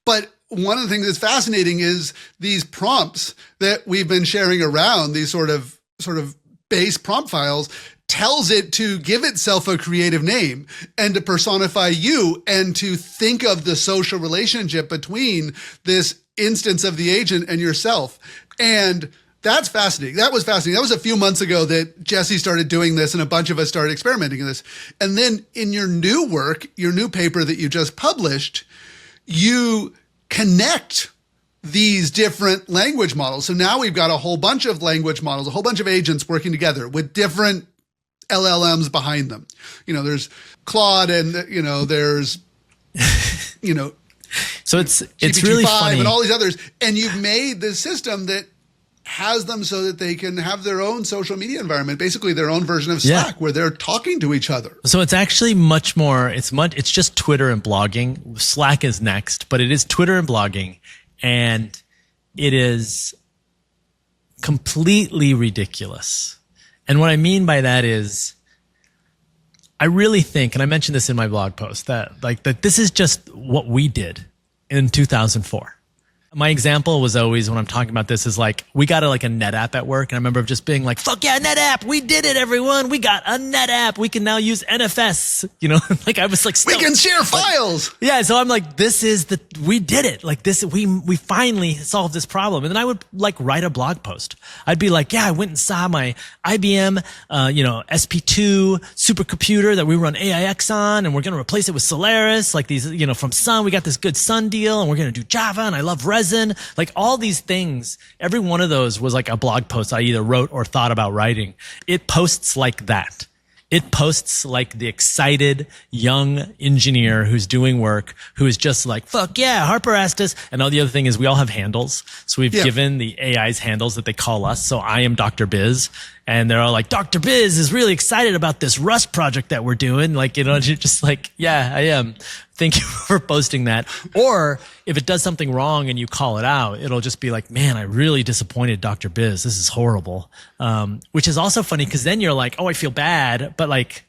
But one of the things that's fascinating is these prompts that we've been sharing around, these sort of base prompt files, tells it to give itself a creative name and to personify you and to think of the social relationship between this instance of the agent and yourself. And that's fascinating. That was fascinating. That was a few months ago that Jesse started doing this and a bunch of us started experimenting in this. And then in your new work, your new paper that you just published, you connect these different language models. So now we've got a whole bunch of language models, a whole bunch of agents working together with different LLMs behind them. There's Claude and, there's, so it's GPT-5 really funny. And all these others. And you've made this system that has them so that they can have their own social media environment, basically their own version of Slack where they're talking to each other. So it's actually much more, it's just Twitter and blogging. Slack is next, but it is Twitter and blogging. And it is completely ridiculous. And what I mean by that is, I really think, and I mentioned this in my blog post, that this is just what we did in 2004. My example was always when I'm talking about this is like, we got a net app at work. And I remember just being like, fuck yeah, net app. We did it, everyone. We got a net app. We can now use NFS, like I was like, we can share files. Yeah. So I'm like, we did it. Like this, we finally solved this problem. And then I would write a blog post. I'd be like, yeah, I went and saw my IBM, SP2 supercomputer that we run AIX on. And we're going to replace it with Solaris. Like these, from Sun, we got this good Sun deal and we're going to do Java. And I love Resin. Like all these things, every one of those was like a blog post I either wrote or thought about writing. It posts like that. It posts like the excited young engineer who's doing work, who is just like, fuck yeah, Harper asked us. And all the other thing is we all have handles. So we've given the AIs handles that they call us. So I am Dr. Biz. And they're all like, Dr. Biz is really excited about this Rust project that we're doing. Like, you know, just like, yeah, I am. Thank you for posting that. Or if it does something wrong and you call it out, it'll just be like, man, I really disappointed Dr. Biz. This is horrible. Which is also funny because then you're like, oh, I feel bad. But like,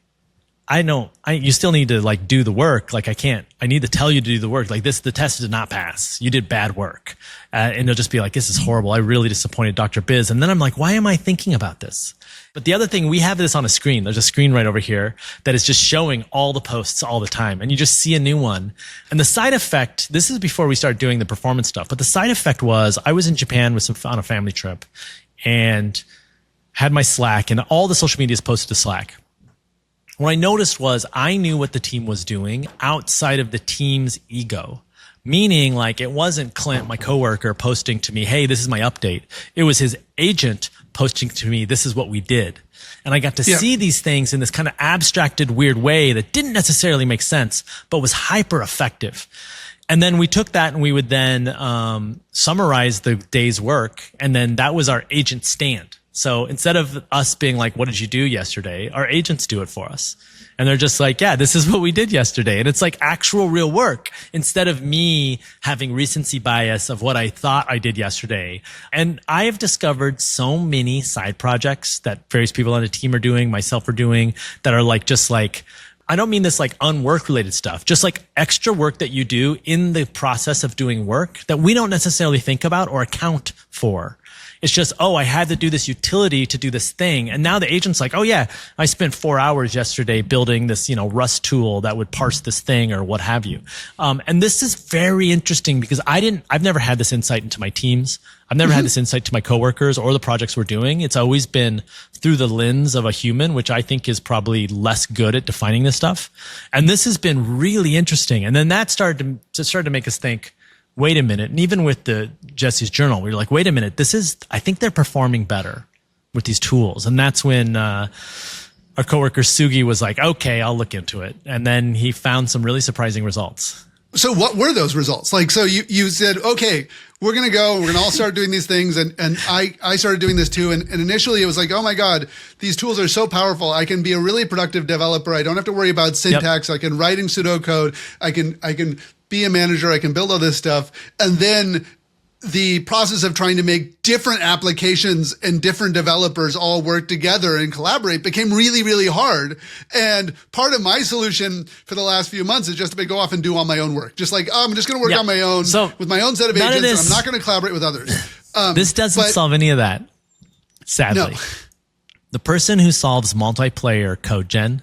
you still need to like do the work. Like I need to tell you to do the work. Like the test did not pass. You did bad work. And they'll just be like, this is horrible. I really disappointed Dr. Biz. And then I'm like, why am I thinking about this? But the other thing, we have this on a screen. There's a screen right over here that is just showing all the posts all the time. And you just see a new one. And the side effect, this is before we started doing the performance stuff, but the side effect was I was in Japan on a family trip and had my Slack, and all the social media is posted to Slack. What I noticed was I knew what the team was doing outside of the team's ego. Meaning, like, it wasn't Clint, my coworker, posting to me, hey, this is my update. It was his agent posting to me, this is what we did. And I got to see these things in this kind of abstracted, weird way that didn't necessarily make sense, but was hyper effective. And then we took that and we would then summarize the day's work. And then that was our agent stand. So instead of us being like, what did you do yesterday? Our agents do it for us. And they're just like, yeah, this is what we did yesterday. And it's like actual real work instead of me having recency bias of what I thought I did yesterday. And I have discovered so many side projects that various people on the team are doing, myself are doing, that are like, just like, I don't mean this like unwork related stuff, just like extra work that you do in the process of doing work that we don't necessarily think about or account for. It's just, oh, I had to do this utility to do this thing. And now the agent's like, oh yeah, I spent 4 hours yesterday building this, Rust tool that would parse this thing or what have you. And this is very interesting because I've never had this insight into my teams. I've never had this insight to my coworkers or the projects we're doing. It's always been through the lens of a human, which I think is probably less good at defining this stuff. And this has been really interesting. And then that started to make us think, wait a minute. And even with the Jesse's journal, we were like, wait a minute, I think they're performing better with these tools. And that's when, our coworker Sugi was like, okay, I'll look into it. And then he found some really surprising results. So what were those results? Like, so you said, okay, we're going to all start doing these things. And I started doing this too. And initially it was like, oh my God, these tools are so powerful. I can be a really productive developer. I don't have to worry about syntax. Yep. I can write in pseudocode. I can be a manager. I can build all this stuff. And then the process of trying to make different applications and different developers all work together and collaborate became really, really hard. And part of my solution for the last few months is just to go off and do all my own work. Just like, I'm just going to work on my own with my own set of agents. And I'm not going to collaborate with others. This doesn't solve any of that, sadly. No. The person who solves multiplayer code gen,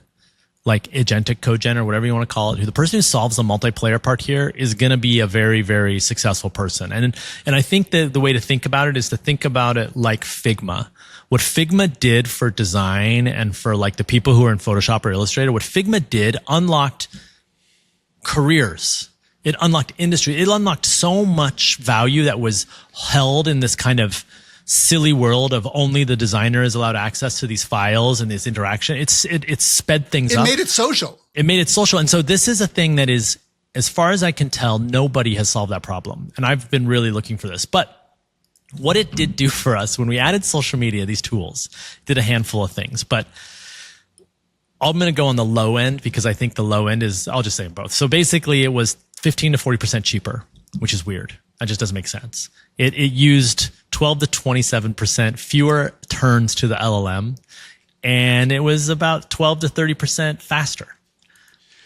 like agentic code gen or whatever you want to call it, the person who solves the multiplayer part here is going to be a very, very successful person. And I think that the way to think about it is to think about it like Figma. What Figma did for design and for like the people who are in Photoshop or Illustrator, what Figma did unlocked careers. It unlocked industry. It unlocked so much value that was held in this kind of silly world of only the designer is allowed access to these files and this interaction. It sped things up. It made it social. It made it social. And so this is a thing that is, as far as I can tell, nobody has solved that problem. And I've been really looking for this. But what it did do for us when we added social media, these tools, did a handful of things. But I'm going to go on the low end because I think the low end is, I'll just say both. So basically it was 15 to 40% cheaper, which is weird. That just doesn't make sense. It used 12 to 27% fewer turns to the LLM, and it was about 12 to 30% faster.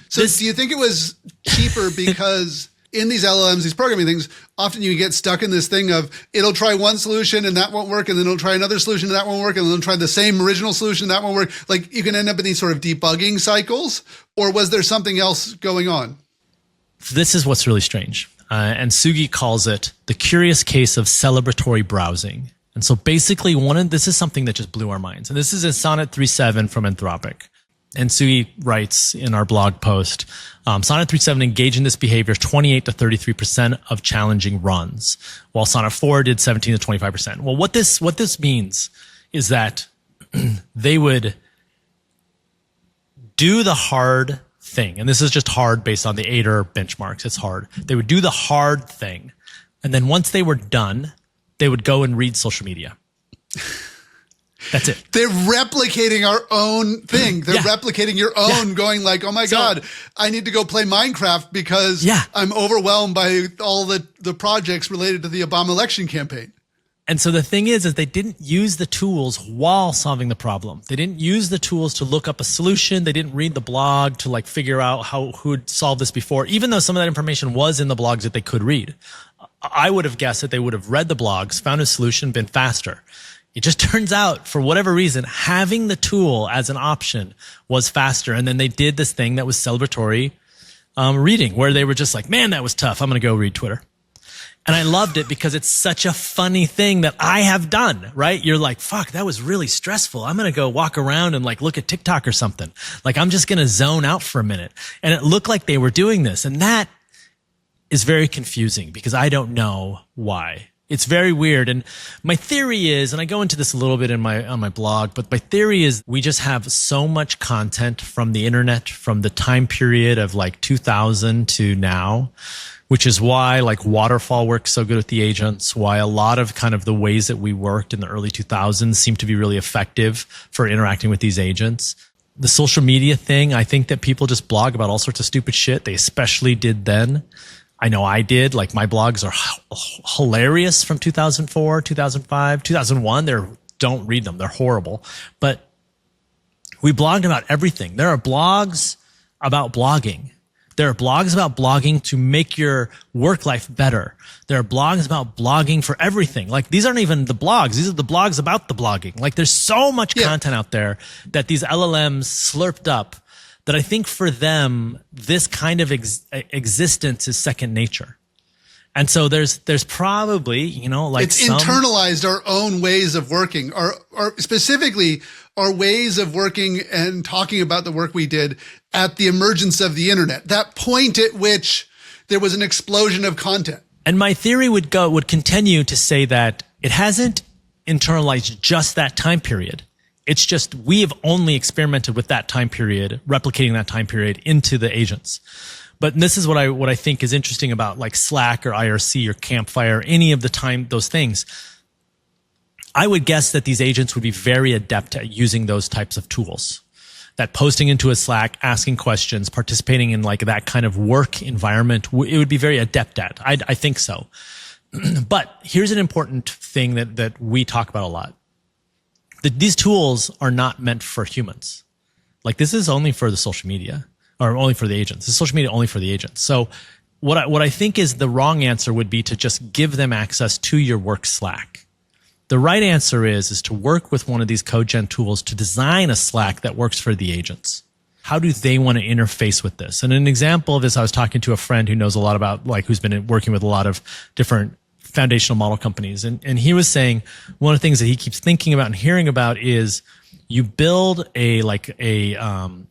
So do you think it was cheaper because in these LLMs, these programming things, often you get stuck in this thing of it'll try one solution and that won't work, and then it'll try another solution and that won't work, and then it'll try the same original solution and that won't work. Like you can end up in these sort of debugging cycles, or was there something else going on? This is what's really strange. And Sugi calls it the curious case of celebratory browsing. And so basically this is something that just blew our minds. And this is in Sonnet 3.7 from Anthropic. And Sugi writes in our blog post, Sonnet 3.7 engaged in this behavior 28 to 33% of challenging runs, while Sonnet 4 did 17 to 25%. Well, what this means is that they would do the hard thing. And this is just hard based on the ADER benchmarks. It's hard. They would do the hard thing. And then once they were done, they would go and read social media. That's it. They're replicating our own thing. They're replicating your own, going like, oh my God, I need to go play Minecraft because I'm overwhelmed by all the projects related to the Obama election campaign. And so the thing is they didn't use the tools while solving the problem. They didn't use the tools to look up a solution. They didn't read the blog to like figure out who'd solved this before, even though some of that information was in the blogs that they could read. I would have guessed that they would have read the blogs, found a solution, been faster. It just turns out, for whatever reason, having the tool as an option was faster. And then they did this thing that was celebratory reading, where they were just like, man, that was tough. I'm going to go read Twitter. And I loved it because it's such a funny thing that I have done, right? You're like, fuck, that was really stressful. I'm going to go walk around and like look at TikTok or something. Like I'm just going to zone out for a minute. And it looked like they were doing this. And that is very confusing because I don't know why. It's very weird. And my theory is, and I go into this a little bit on my blog, but my theory is we just have so much content from the internet from the time period of like 2000 to now, which is why like waterfall works so good with the agents, why a lot of kind of the ways that we worked in the early 2000s seem to be really effective for interacting with these agents. The social media thing, I think that people just blog about all sorts of stupid shit. They especially did then. I know I did. Like my blogs are hilarious from 2004, 2005, 2001. Don't read them. They're horrible. But we blogged about everything. There are blogs about blogging. There are blogs about blogging to make your work life better. There are blogs about blogging for everything. Like these aren't even the blogs. These are the blogs about the blogging. Like there's so much content out there that these LLMs slurped up that I think for them, this kind of existence is second nature. And so there's probably, like it's internalized our own ways of working, or specifically our ways of working and talking about the work we did at the emergence of the internet, that point at which there was an explosion of content. And my theory would continue to say that it hasn't internalized just that time period. It's just we have only experimented with that time period, replicating that time period into the agents. But this is what I think is interesting about like Slack or IRC or Campfire, any of those things. I would guess that these agents would be very adept at using those types of tools. That posting into a Slack, asking questions, participating in like that kind of work environment, it would be very adept at. I think so. But here's an important thing that we talk about a lot. These tools are not meant for humans. Like this is only for the social media, or only for the agents. This is social media only for the agents. So what I think is the wrong answer would be to just give them access to your work Slack. The right answer is to work with one of these code gen tools to design a Slack that works for the agents. How do they want to interface with this? And an example of this, I was talking to a friend who knows a lot about, like, who's been working with a lot of different foundational model companies. And he was saying one of the things that he keeps thinking about and hearing about is you build a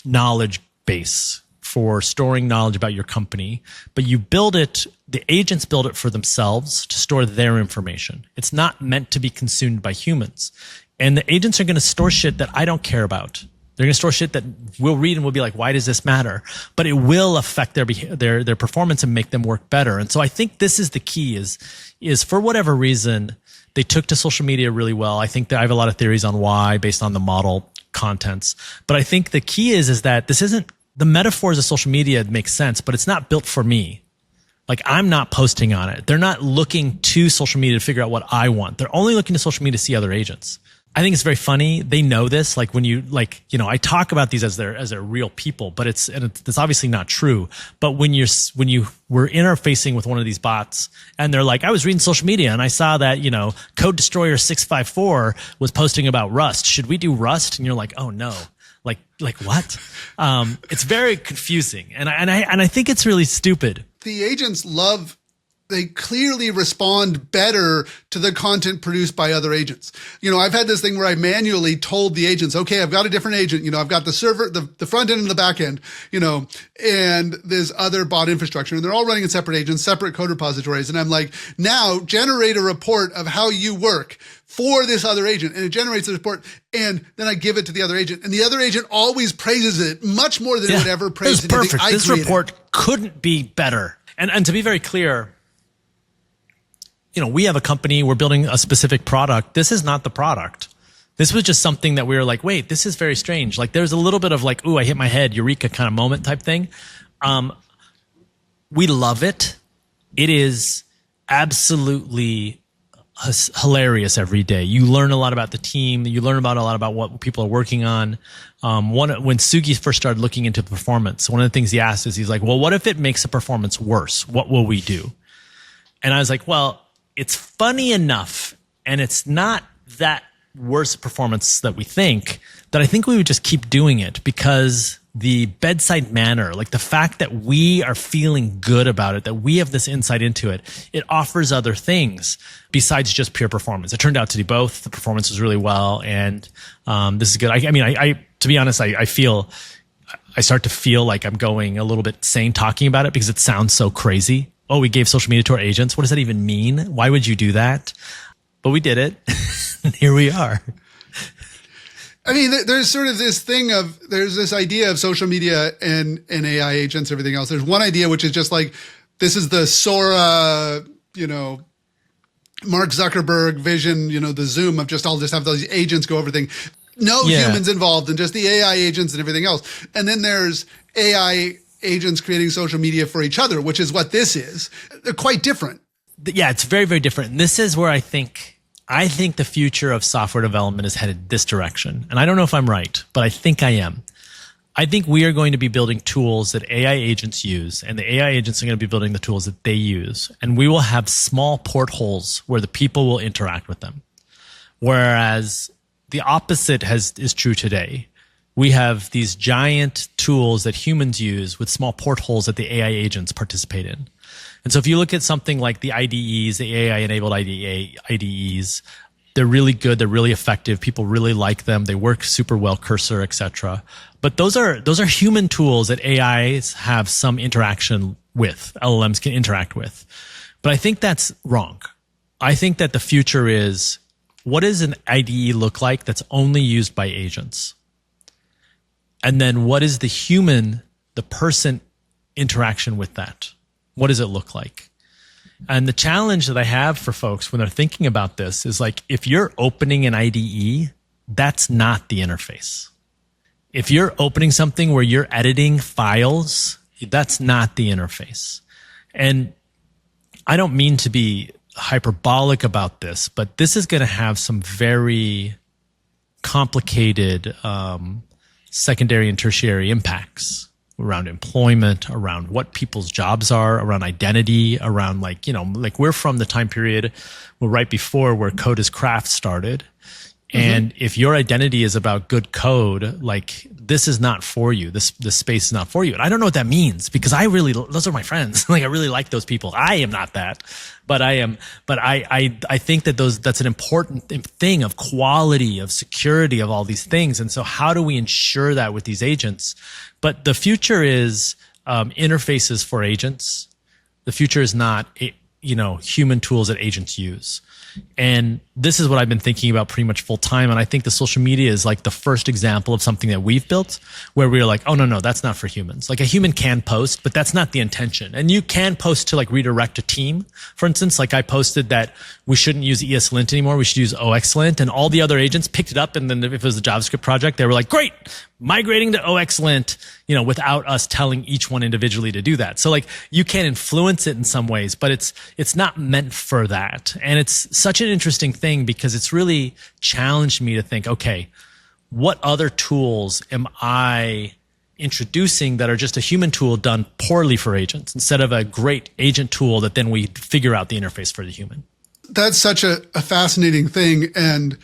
knowledge base for storing knowledge about your company, but the agents build it for themselves to store their information. It's not meant to be consumed by humans. And the agents are going to store shit that I don't care about. They're going to store shit that we'll read and we'll be like, why does this matter? But it will affect their performance and make them work better. And so I think this is the key is for whatever reason, they took to social media really well. I think that I have a lot of theories on why based on the model contents. But I think the key is that this isn't, the metaphors of social media make sense, but it's not built for me. Like I'm not posting on it. They're not looking to social media to figure out what I want. They're only looking to social media to see other agents. I think it's very funny. They know this. Like when I talk about these as they're real people, but it's obviously not true. But when you were interfacing with one of these bots and they're like, I was reading social media and I saw that, Code Destroyer 654 was posting about Rust. Should we do Rust? And you're like, oh no. Like what? It's very confusing. And I think it's really stupid. The agents they clearly respond better to the content produced by other agents. I've had this thing where I manually told the agents, okay, I've got a different agent. I've got the server, the front end and the back end, and there's other bot infrastructure, and they're all running in separate agents, separate code repositories. And I'm like, now generate a report of how you work for this other agent, and it generates the report, and then I give it to the other agent, and the other agent always praises it much more than it would ever praise it. Perfect. This report couldn't be better. And to be very clear, we have a company, we're building a specific product. This is not the product. This was just something that we were like, wait, this is very strange. Like there's a little bit of like, ooh, I hit my head, eureka kind of moment type thing. We love it. It is absolutely hilarious every day. You learn a lot about the team. You learn about a lot about what people are working on. When Sugi first started looking into performance, one of the things he asked is he's like, well, what if it makes a performance worse? What will we do? And I was like, well, it's funny enough, and it's not that worse performance that we think, that I think we would just keep doing it because the bedside manner, like the fact that we are feeling good about it, that we have this insight into it, it offers other things besides just pure performance. It turned out to be both. The performance was really well, and this is good. I mean, to be honest, I start to feel like I'm going a little bit sane talking about it because it sounds so crazy. Oh, we gave social media to our agents. What does that even mean? Why would you do that? But we did it. And here we are. I mean, there's sort of this thing of, there's this idea of social media and AI agents, everything else. There's one idea, which is just like, this is the Sora, Mark Zuckerberg vision, the Zoom of just, I'll just have those agents go over things. No humans involved, and just the AI agents and everything else. And then there's AI agents creating social media for each other, which is what this is. They're quite different. Yeah, it's very, very different. And this is where I think the future of software development is headed this direction. And I don't know if I'm right, but I think I am. I think we are going to be building tools that AI agents use, and the AI agents are going to be building the tools that they use. And we will have small portholes where the people will interact with them. Whereas the opposite is true today. We have these giant tools that humans use with small portholes that the AI agents participate in. And so if you look at something like the IDEs, the AI-enabled IDEs, they're really good. They're really effective. People really like them. They work super well, cursor, etc. But those are human tools that AIs have some interaction with, LLMs can interact with. But I think that's wrong. I think that the future is, what does an IDE look like that's only used by agents? And then what is the person interaction with that? What does it look like? And the challenge that I have for folks when they're thinking about this is like, if you're opening an IDE, that's not the interface. If you're opening something where you're editing files, that's not the interface. And I don't mean to be hyperbolic about this, but this is going to have some very complicated secondary and tertiary impacts around employment, around what people's jobs are, around identity, around like we're from the time period right before where code as craft started. And if your identity is about good code, like this is not for you. This space is not for you. And I don't know what that means because those are my friends. Like I really like those people. I am not that, but I think that that's an important thing of quality, of security, of all these things. And so how do we ensure that with these agents? But the future is interfaces for agents. The future is not human tools that agents use. And this is what I've been thinking about pretty much full time. And I think the social media is like the first example of something that we've built where we're like, oh, no, that's not for humans. Like a human can post, but that's not the intention. And you can post to like redirect a team. For instance, like I posted that we shouldn't use ESLint anymore. We should use OXLint. And all the other agents picked it up. And then if it was a JavaScript project, they were like, great, migrating to OXLint, without us telling each one individually to do that. So like you can influence it in some ways, but it's not meant for that. And it's such an interesting thing because it's really challenged me to think, okay, what other tools am I introducing that are just a human tool done poorly for agents instead of a great agent tool that then we figure out the interface for the human? That's such a fascinating thing. And,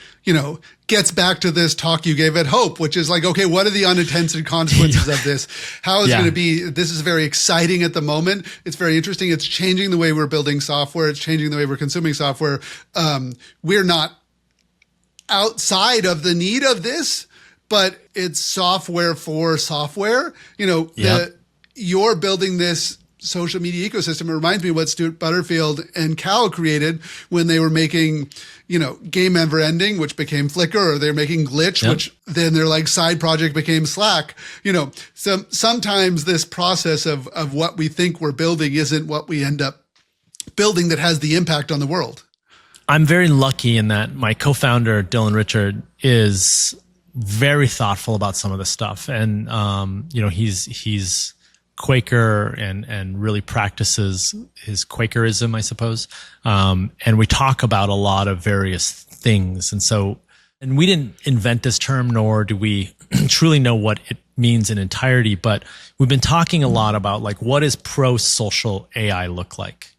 gets back to this talk you gave at Hope, which is like, okay, what are the unintended consequences of this? How is it going to be? This is very exciting at the moment. It's very interesting. It's changing the way we're building software. It's changing the way we're consuming software. We're not outside of the need of this, but it's software for software. You're building this social media ecosystem. It reminds me of what Stuart Butterfield and Cal created when they were making, Game Never Ending, which became Flickr, or they're making Glitch, which then their like side project became Slack. Sometimes this process of what we think we're building isn't what we end up building that has the impact on the world. I'm very lucky in that my co-founder, Dylan Richard, is very thoughtful about some of this stuff. And, he's Quaker and really practices his Quakerism, I suppose. And we talk about a lot of various things. And we didn't invent this term, nor do we truly know what it means in entirety, but we've been talking a lot about like, what does prosocial AI look like?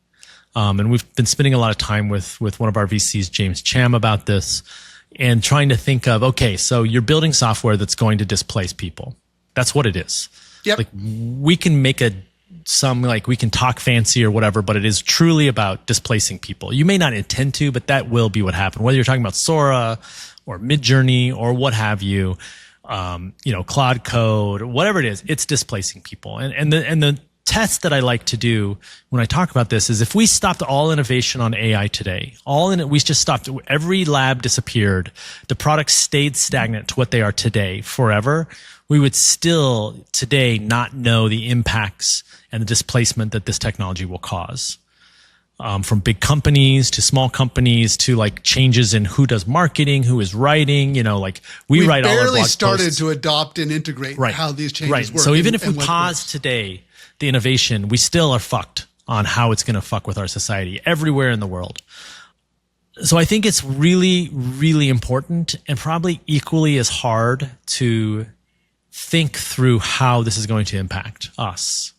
And we've been spending a lot of time with one of our VCs, James Cham, about this and trying to think of, okay, so you're building software that's going to displace people. That's what it is. Yep. Like we can make we can talk fancy or whatever, but it is truly about displacing people. You may not intend to, but that will be what happened. Whether you're talking about Sora or Midjourney or what have you, Claude Code, whatever it is, it's displacing people. And the test that I like to do when I talk about this is if we stopped all innovation on AI today, we just stopped, every lab disappeared, the products stayed stagnant to what they are today forever, we would still today not know the impacts and the displacement that this technology will cause. From big companies to small companies to like changes in who does marketing, who is writing, we write all our blog posts. We barely started to adopt and integrate how these changes work. So even if we pause today, the innovation, we still are fucked on how it's going to fuck with our society everywhere in the world. So I think it's really, really important and probably equally as hard to think through how this is going to impact us.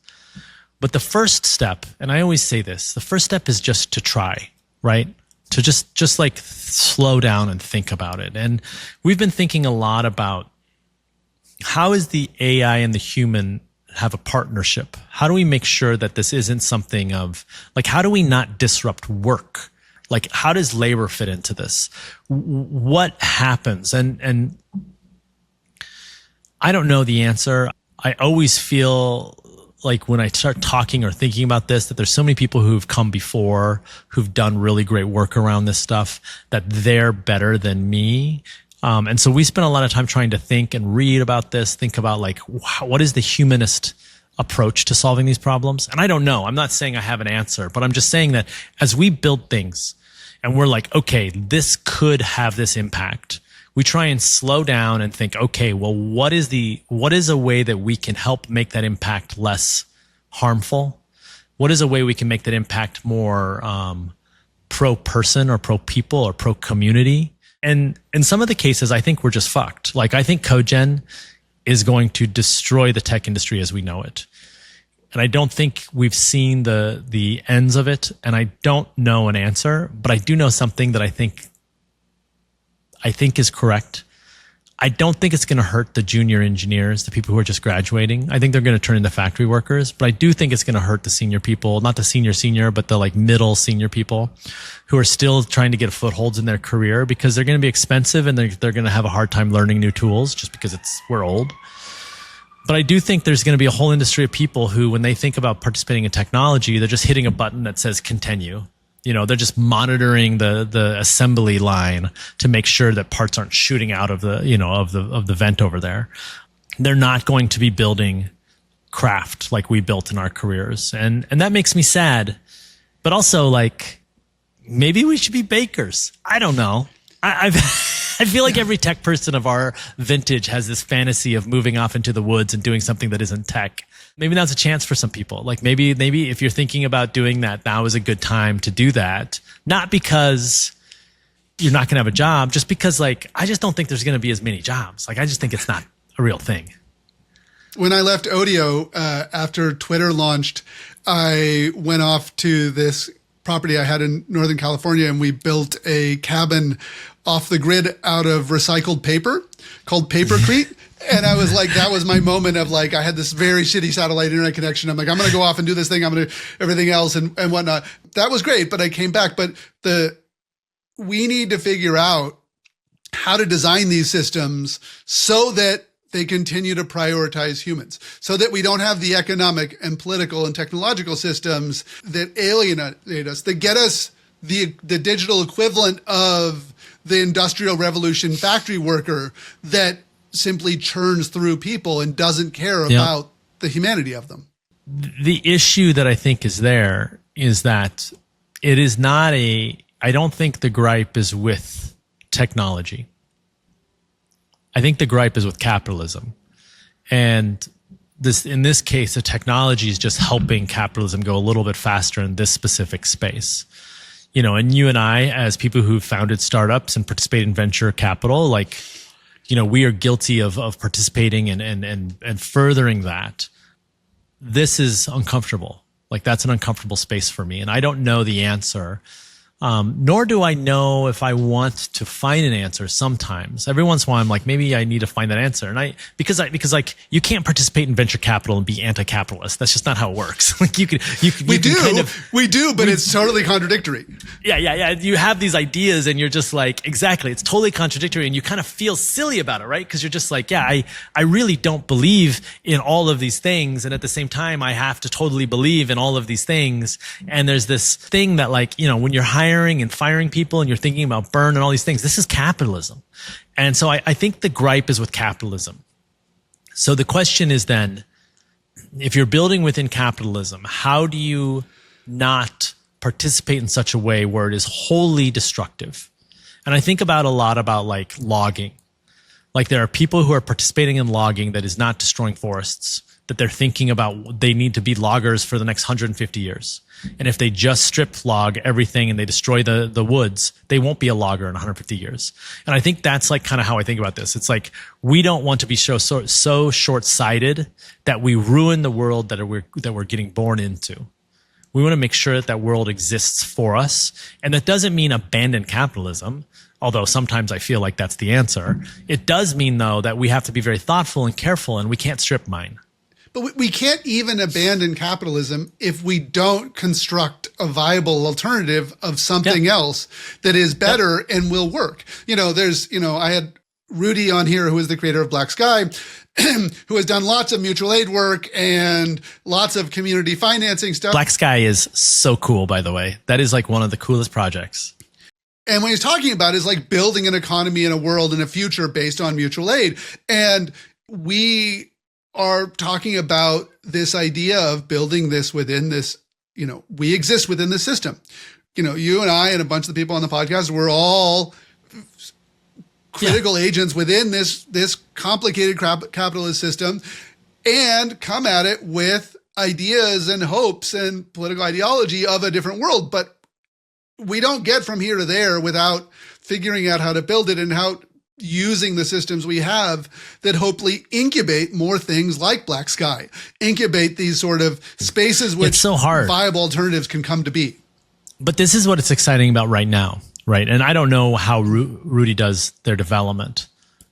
But the first step, and I always say this, the first step is just to try, right? To just like slow down and think about it. And we've been thinking a lot about how is the AI and the human have a partnership? How do we make sure that this isn't something of like, how do we not disrupt work? Like, how does labor fit into this? What happens? And I don't know the answer. I always feel like when I start talking or thinking about this, that there's so many people who've come before, who've done really great work around this stuff, that they're better than me. And so we spent a lot of time trying to think and read about this, think about like, what is the humanist approach to solving these problems? And I don't know. I'm not saying I have an answer, but I'm just saying that as we build things and we're like, okay, this could have this impact, we try and slow down and think, okay, well, what is a way that we can help make that impact less harmful? What is a way we can make that impact more pro-person or pro-people or pro-community? And in some of the cases, I think we're just fucked. Like, I think cogen is going to destroy the tech industry as we know it. And I don't think we've seen the ends of it. And I don't know an answer, but I do know something that I think is correct. I don't think it's going to hurt the junior engineers, the people who are just graduating. I think they're going to turn into factory workers, but I do think it's going to hurt the senior people, not the senior, but the like middle senior people who are still trying to get footholds in their career because they're going to be expensive and they're going to have a hard time learning new tools just because we're old. But I do think there's going to be a whole industry of people who, when they think about participating in technology, they're just hitting a button that says continue. They're just monitoring the assembly line to make sure that parts aren't shooting out of the vent over there. They're not going to be building craft like we built in our careers. And that makes me sad. But also, like, maybe we should be bakers. I don't know. I feel like every tech person of our vintage has this fantasy of moving off into the woods and doing something that isn't tech. Maybe now's a chance for some people. Like maybe if you're thinking about doing that, now is a good time to do that. Not because you're not going to have a job, just because like, I just don't think there's going to be as many jobs. Like, I just think it's not a real thing. When I left Odeo, after Twitter launched, I went off to this property I had in Northern California and we built a cabin off the grid out of recycled paper called Papercrete. And I was like, that was my moment of like, I had this very shitty satellite internet connection. I'm like, I'm going to go off and do this thing. I'm going to do everything else and whatnot. That was great. But I came back. But we need to figure out how to design these systems so that they continue to prioritize humans so that we don't have the economic and political and technological systems that alienate us, that get us the digital equivalent of the Industrial Revolution factory worker that simply churns through people and doesn't care about the humanity of them. The issue that I think is there is that it is not I don't think the gripe is with technology. I think the gripe is with capitalism. And in this case, the technology is just helping capitalism go a little bit faster in this specific space. You know, and you and I, as people who founded startups and participate in venture capital, like, you know, we are guilty of participating and furthering that. This is uncomfortable. Like, that's an uncomfortable space for me. And I don't know the answer. Nor do I know if I want to find an answer sometimes. Every once in a while, I'm like, maybe I need to find that answer. And because like, you can't participate in venture capital and be anti-capitalist. That's just not how it works. Like, we do, but it's totally contradictory. Yeah. You have these ideas and you're just like, exactly. It's totally contradictory. And you kind of feel silly about it, right? Because you're just like, yeah, I really don't believe in all of these things. And at the same time, I have to totally believe in all of these things. And there's this thing that, like, you know, when you're hiring and firing people and you're thinking about burn and all these things, this is capitalism. And so I think the gripe is with capitalism. So the question is then, if you're building within capitalism, how do you not participate in such a way where it is wholly destructive? And I think about a lot about like logging. Like, there are people who are participating in logging that is not destroying forests, that they're thinking about they need to be loggers for the next 150 years. And if they just strip log everything and they destroy the woods, they won't be a logger in 150 years. And I think that's like kind of how I think about this. It's like, we don't want to be so short-sighted that we ruin the world that we're getting born into. We want to make sure that world exists for us. And that doesn't mean abandon capitalism, although sometimes I feel like that's the answer. It does mean, though, that we have to be very thoughtful and careful, and we can't strip mine. But we can't even abandon capitalism if we don't construct a viable alternative of something else that is better and will work. You know, I had Rudy on here, who is the creator of Black Sky, who has done lots of mutual aid work and lots of community financing stuff. Black Sky is so cool, by the way. That is like one of the coolest projects. And what he's talking about is like building an economy and a world and a future based on mutual aid. And we are talking about this idea of building this within this, you know, we exist within the system. You know, you and I and a bunch of the people on the podcast, we're all critical agents within this complicated capitalist system, and come at it with ideas and hopes and political ideology of a different world. But we don't get from here to there without figuring out how to build it and how using the systems we have that hopefully incubate more things like Black Sky, incubate these sort of spaces which viable alternatives can come to be. But this is what it's exciting about right now, right? And I don't know how Rudy does their development,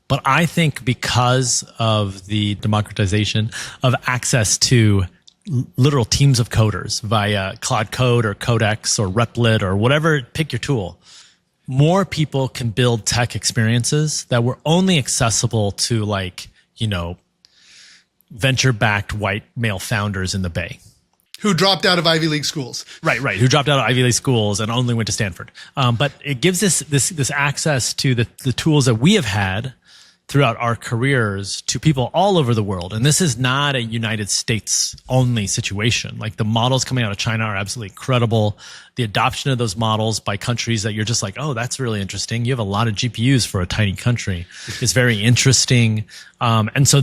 but I think because of the democratization of access to literal teams of coders via Cloud Code or Codex or Replit or whatever, pick your tool, more people can build tech experiences that were only accessible to, like, you know, venture-backed white male founders in the Bay. Who dropped out of Ivy League schools. Right. Who dropped out of Ivy League schools and only went to Stanford. But it gives us this access to the tools that we have had throughout our careers to people all over the world. And this is not a United States only situation. Like, the models coming out of China are absolutely incredible. The adoption of those models by countries that you're just like, oh, that's really interesting. You have a lot of GPUs for a tiny country. It's very interesting. And so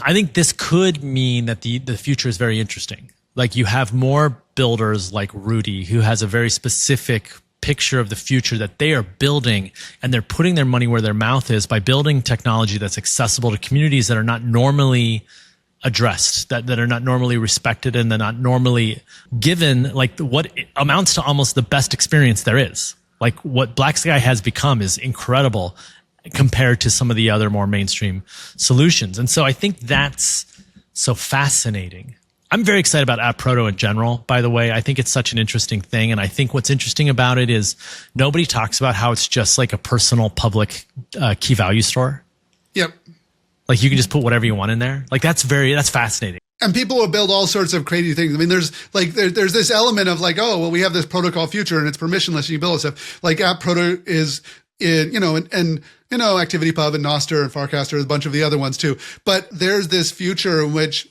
I think this could mean that the future is very interesting. Like, you have more builders like Rudy, who has a very specific picture of the future that they are building, and they're putting their money where their mouth is by building technology that's accessible to communities that are not normally addressed, that are not normally respected, and they're not normally given like what amounts to almost the best experience there is. Like, what Black Sky has become is incredible compared to some of the other more mainstream solutions. And so I think that's so fascinating. I'm very excited about App Proto in general, by the way. I think it's such an interesting thing. And I think what's interesting about it is nobody talks about how it's just like a personal public key value store. Yep. Like you can just put whatever you want in there. Like that's fascinating. And people will build all sorts of crazy things. I mean, there's this element of like, oh, well, we have this protocol future and it's permissionless and you build stuff. Like App Proto is in, and ActivityPub and Nostr and Farcaster, a bunch of the other ones too. But there's this future in which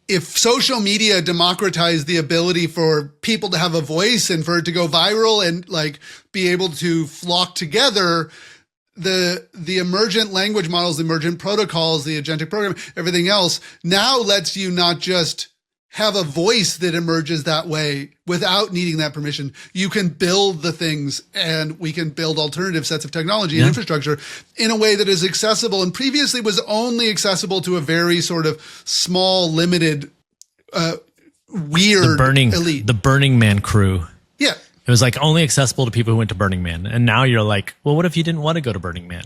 if social media democratized the ability for people to have a voice and for it to go viral and like be able to flock together, the emergent language models, the emergent protocols, the agentic program, everything else now lets you not just have a voice that emerges that way without needing that permission. You can build the things and we can build alternative sets of technology and infrastructure in a way that is accessible and previously was only accessible to a very sort of small, limited, weird elite. The Burning Man crew. Yeah. It was like only accessible to people who went to Burning Man. And now you're like, well, what if you didn't want to go to Burning Man?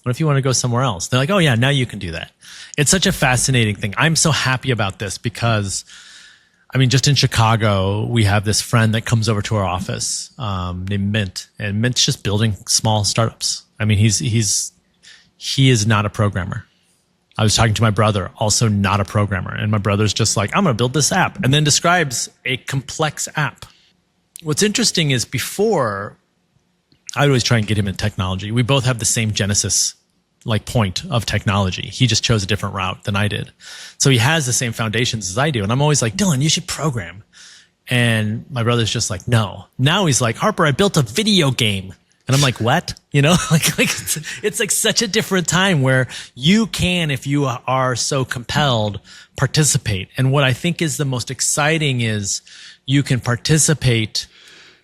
What if you want to go somewhere else? They're like, oh yeah, now you can do that. It's such a fascinating thing. I'm so happy about this because, I mean, just in Chicago, we have this friend that comes over to our office named Mint, and Mint's just building small startups. I mean, he is not a programmer. I was talking to my brother, also not a programmer, and my brother's just like, I'm going to build this app, and then describes a complex app. What's interesting is before, I'd always try and get him in technology. We both have the same genesis like point of technology. He just chose a different route than I did. So he has the same foundations as I do. And I'm always like, Dylan, you should program. And my brother's just like, no. Now he's like, Harper, I built a video game. And I'm like, what? Like it's like such a different time where you can, if you are so compelled, participate. And what I think is the most exciting is you can participate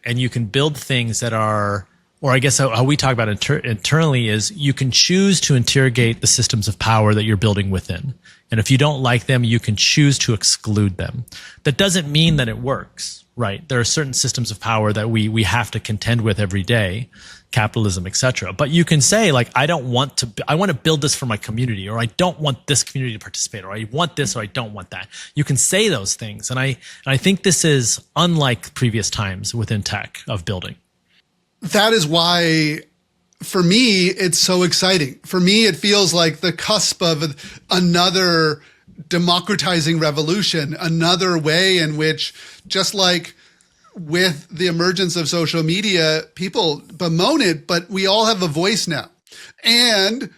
and you can build things that are, or I guess how we talk about internally is you can choose to interrogate the systems of power that you're building within. And if you don't like them, you can choose to exclude them. That doesn't mean that it works, right? There are certain systems of power that we have to contend with every day, capitalism, etc. But you can say like, I want to build this for my community, or I don't want this community to participate, or I want this, or I don't want that. You can say those things. And I think this is unlike previous times within tech of building. That is why, for me, it's so exciting. For me, it feels like the cusp of another democratizing revolution, another way in which, just like with the emergence of social media, people bemoan it, but we all have a voice now. And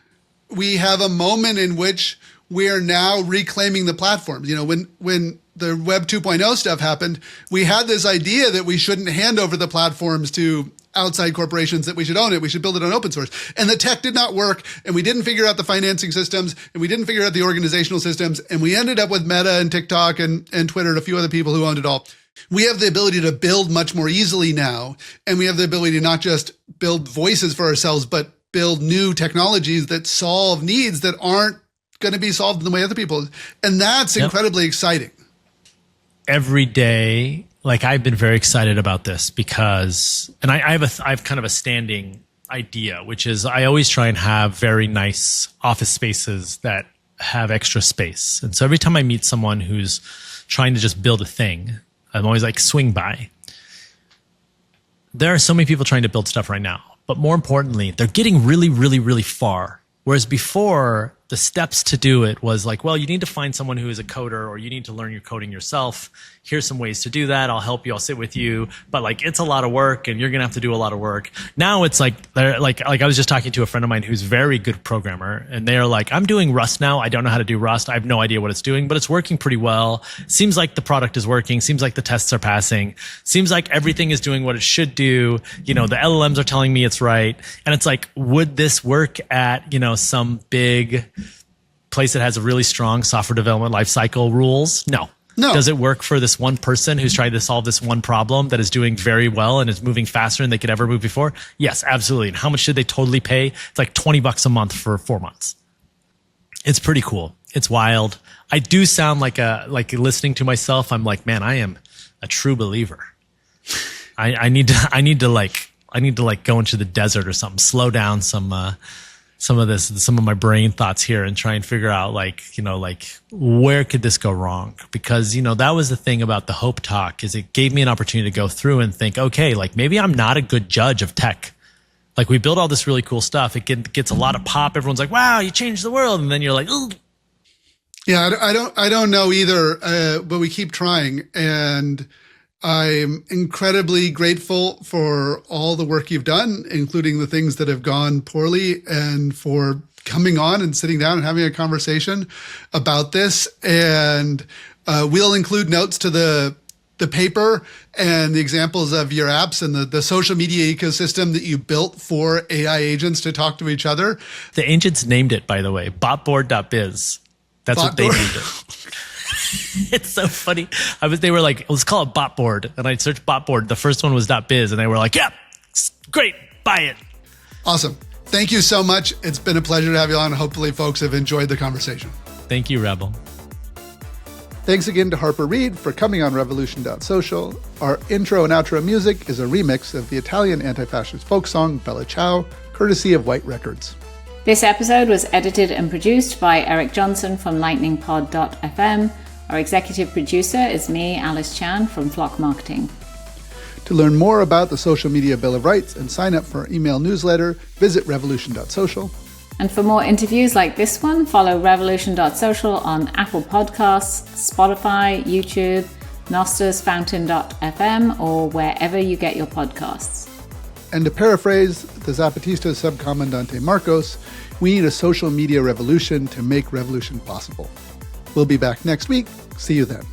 we have a moment in which we are now reclaiming the platforms. When the Web 2.0 stuff happened, we had this idea that we shouldn't hand over the platforms to outside corporations, that we should own it. We should build it on open source. And the tech did not work. And we didn't figure out the financing systems, and we didn't figure out the organizational systems. And we ended up with Meta and TikTok and Twitter and a few other people who owned it all. We have the ability to build much more easily now. And we have the ability to not just build voices for ourselves, but build new technologies that solve needs that aren't going to be solved in the way other people. And that's incredibly exciting. Every day, like I've been very excited about this because, and I have kind of a standing idea, which is I always try and have very nice office spaces that have extra space. And so every time I meet someone who's trying to just build a thing, I'm always like, swing by. There are so many people trying to build stuff right now, but more importantly, they're getting really, really, really far. Whereas before, the steps to do it was like, well, you need to find someone who is a coder, or you need to learn your coding yourself. Here's some ways to do that. I'll help you. I'll sit with you. But like, it's a lot of work and you're going to have to do a lot of work. Now it's like I was just talking to a friend of mine who's a very good programmer, and they're like, I'm doing Rust now. I don't know how to do Rust. I have no idea what it's doing, but it's working pretty well. Seems like the product is working. Seems like the tests are passing. Seems like everything is doing what it should do. The LLMs are telling me it's right. And it's like, would this work at, some big place that has a really strong software development lifecycle rules? No. Does it work for this one person who's trying to solve this one problem that is doing very well and is moving faster than they could ever move before? Yes, absolutely. And how much should they totally pay? It's like $20 a month for 4 months. It's pretty cool. It's wild. I do sound like listening to myself. I'm like, man, I am a true believer. I need to go into the desert or something, slow down some of my brain thoughts here and try and figure out where could this go wrong? Because, that was the thing about the Hope Talk, is it gave me an opportunity to go through and think, okay, maybe I'm not a good judge of tech. Like we build all this really cool stuff. It gets a lot of pop. Everyone's like, wow, you changed the world. And then you're like, ooh. Yeah, I don't know either, but we keep trying. And I'm incredibly grateful for all the work you've done, including the things that have gone poorly, and for coming on and sitting down and having a conversation about this. And we'll include notes to the paper and the examples of your apps and the social media ecosystem that you built for AI agents to talk to each other. The agents named it, by the way, botboard.biz. That's what they named it. It's so funny. They were like, let's call it botboard. And I searched botboard. The first one was .biz. And they were like, yeah, great, buy it. Awesome. Thank you so much. It's been a pleasure to have you on. Hopefully folks have enjoyed the conversation. Thank you, Rebel. Thanks again to Harper Reed for coming on Revolution.Social. Our intro and outro music is a remix of the Italian anti-fascist folk song Bella Ciao, courtesy of White Records. This episode was edited and produced by Eric Johnson from lightningpod.fm. Our executive producer is me, Alice Chan, from Flock Marketing. To learn more about the Social Media Bill of Rights and sign up for our email newsletter, visit Revolution.Social. And for more interviews like this one, follow Revolution.Social on Apple Podcasts, Spotify, YouTube, Nostos, Fountain.fm, or wherever you get your podcasts. And to paraphrase the Zapatista subcomandante Marcos, we need a social media revolution to make revolution possible. We'll be back next week. See you then.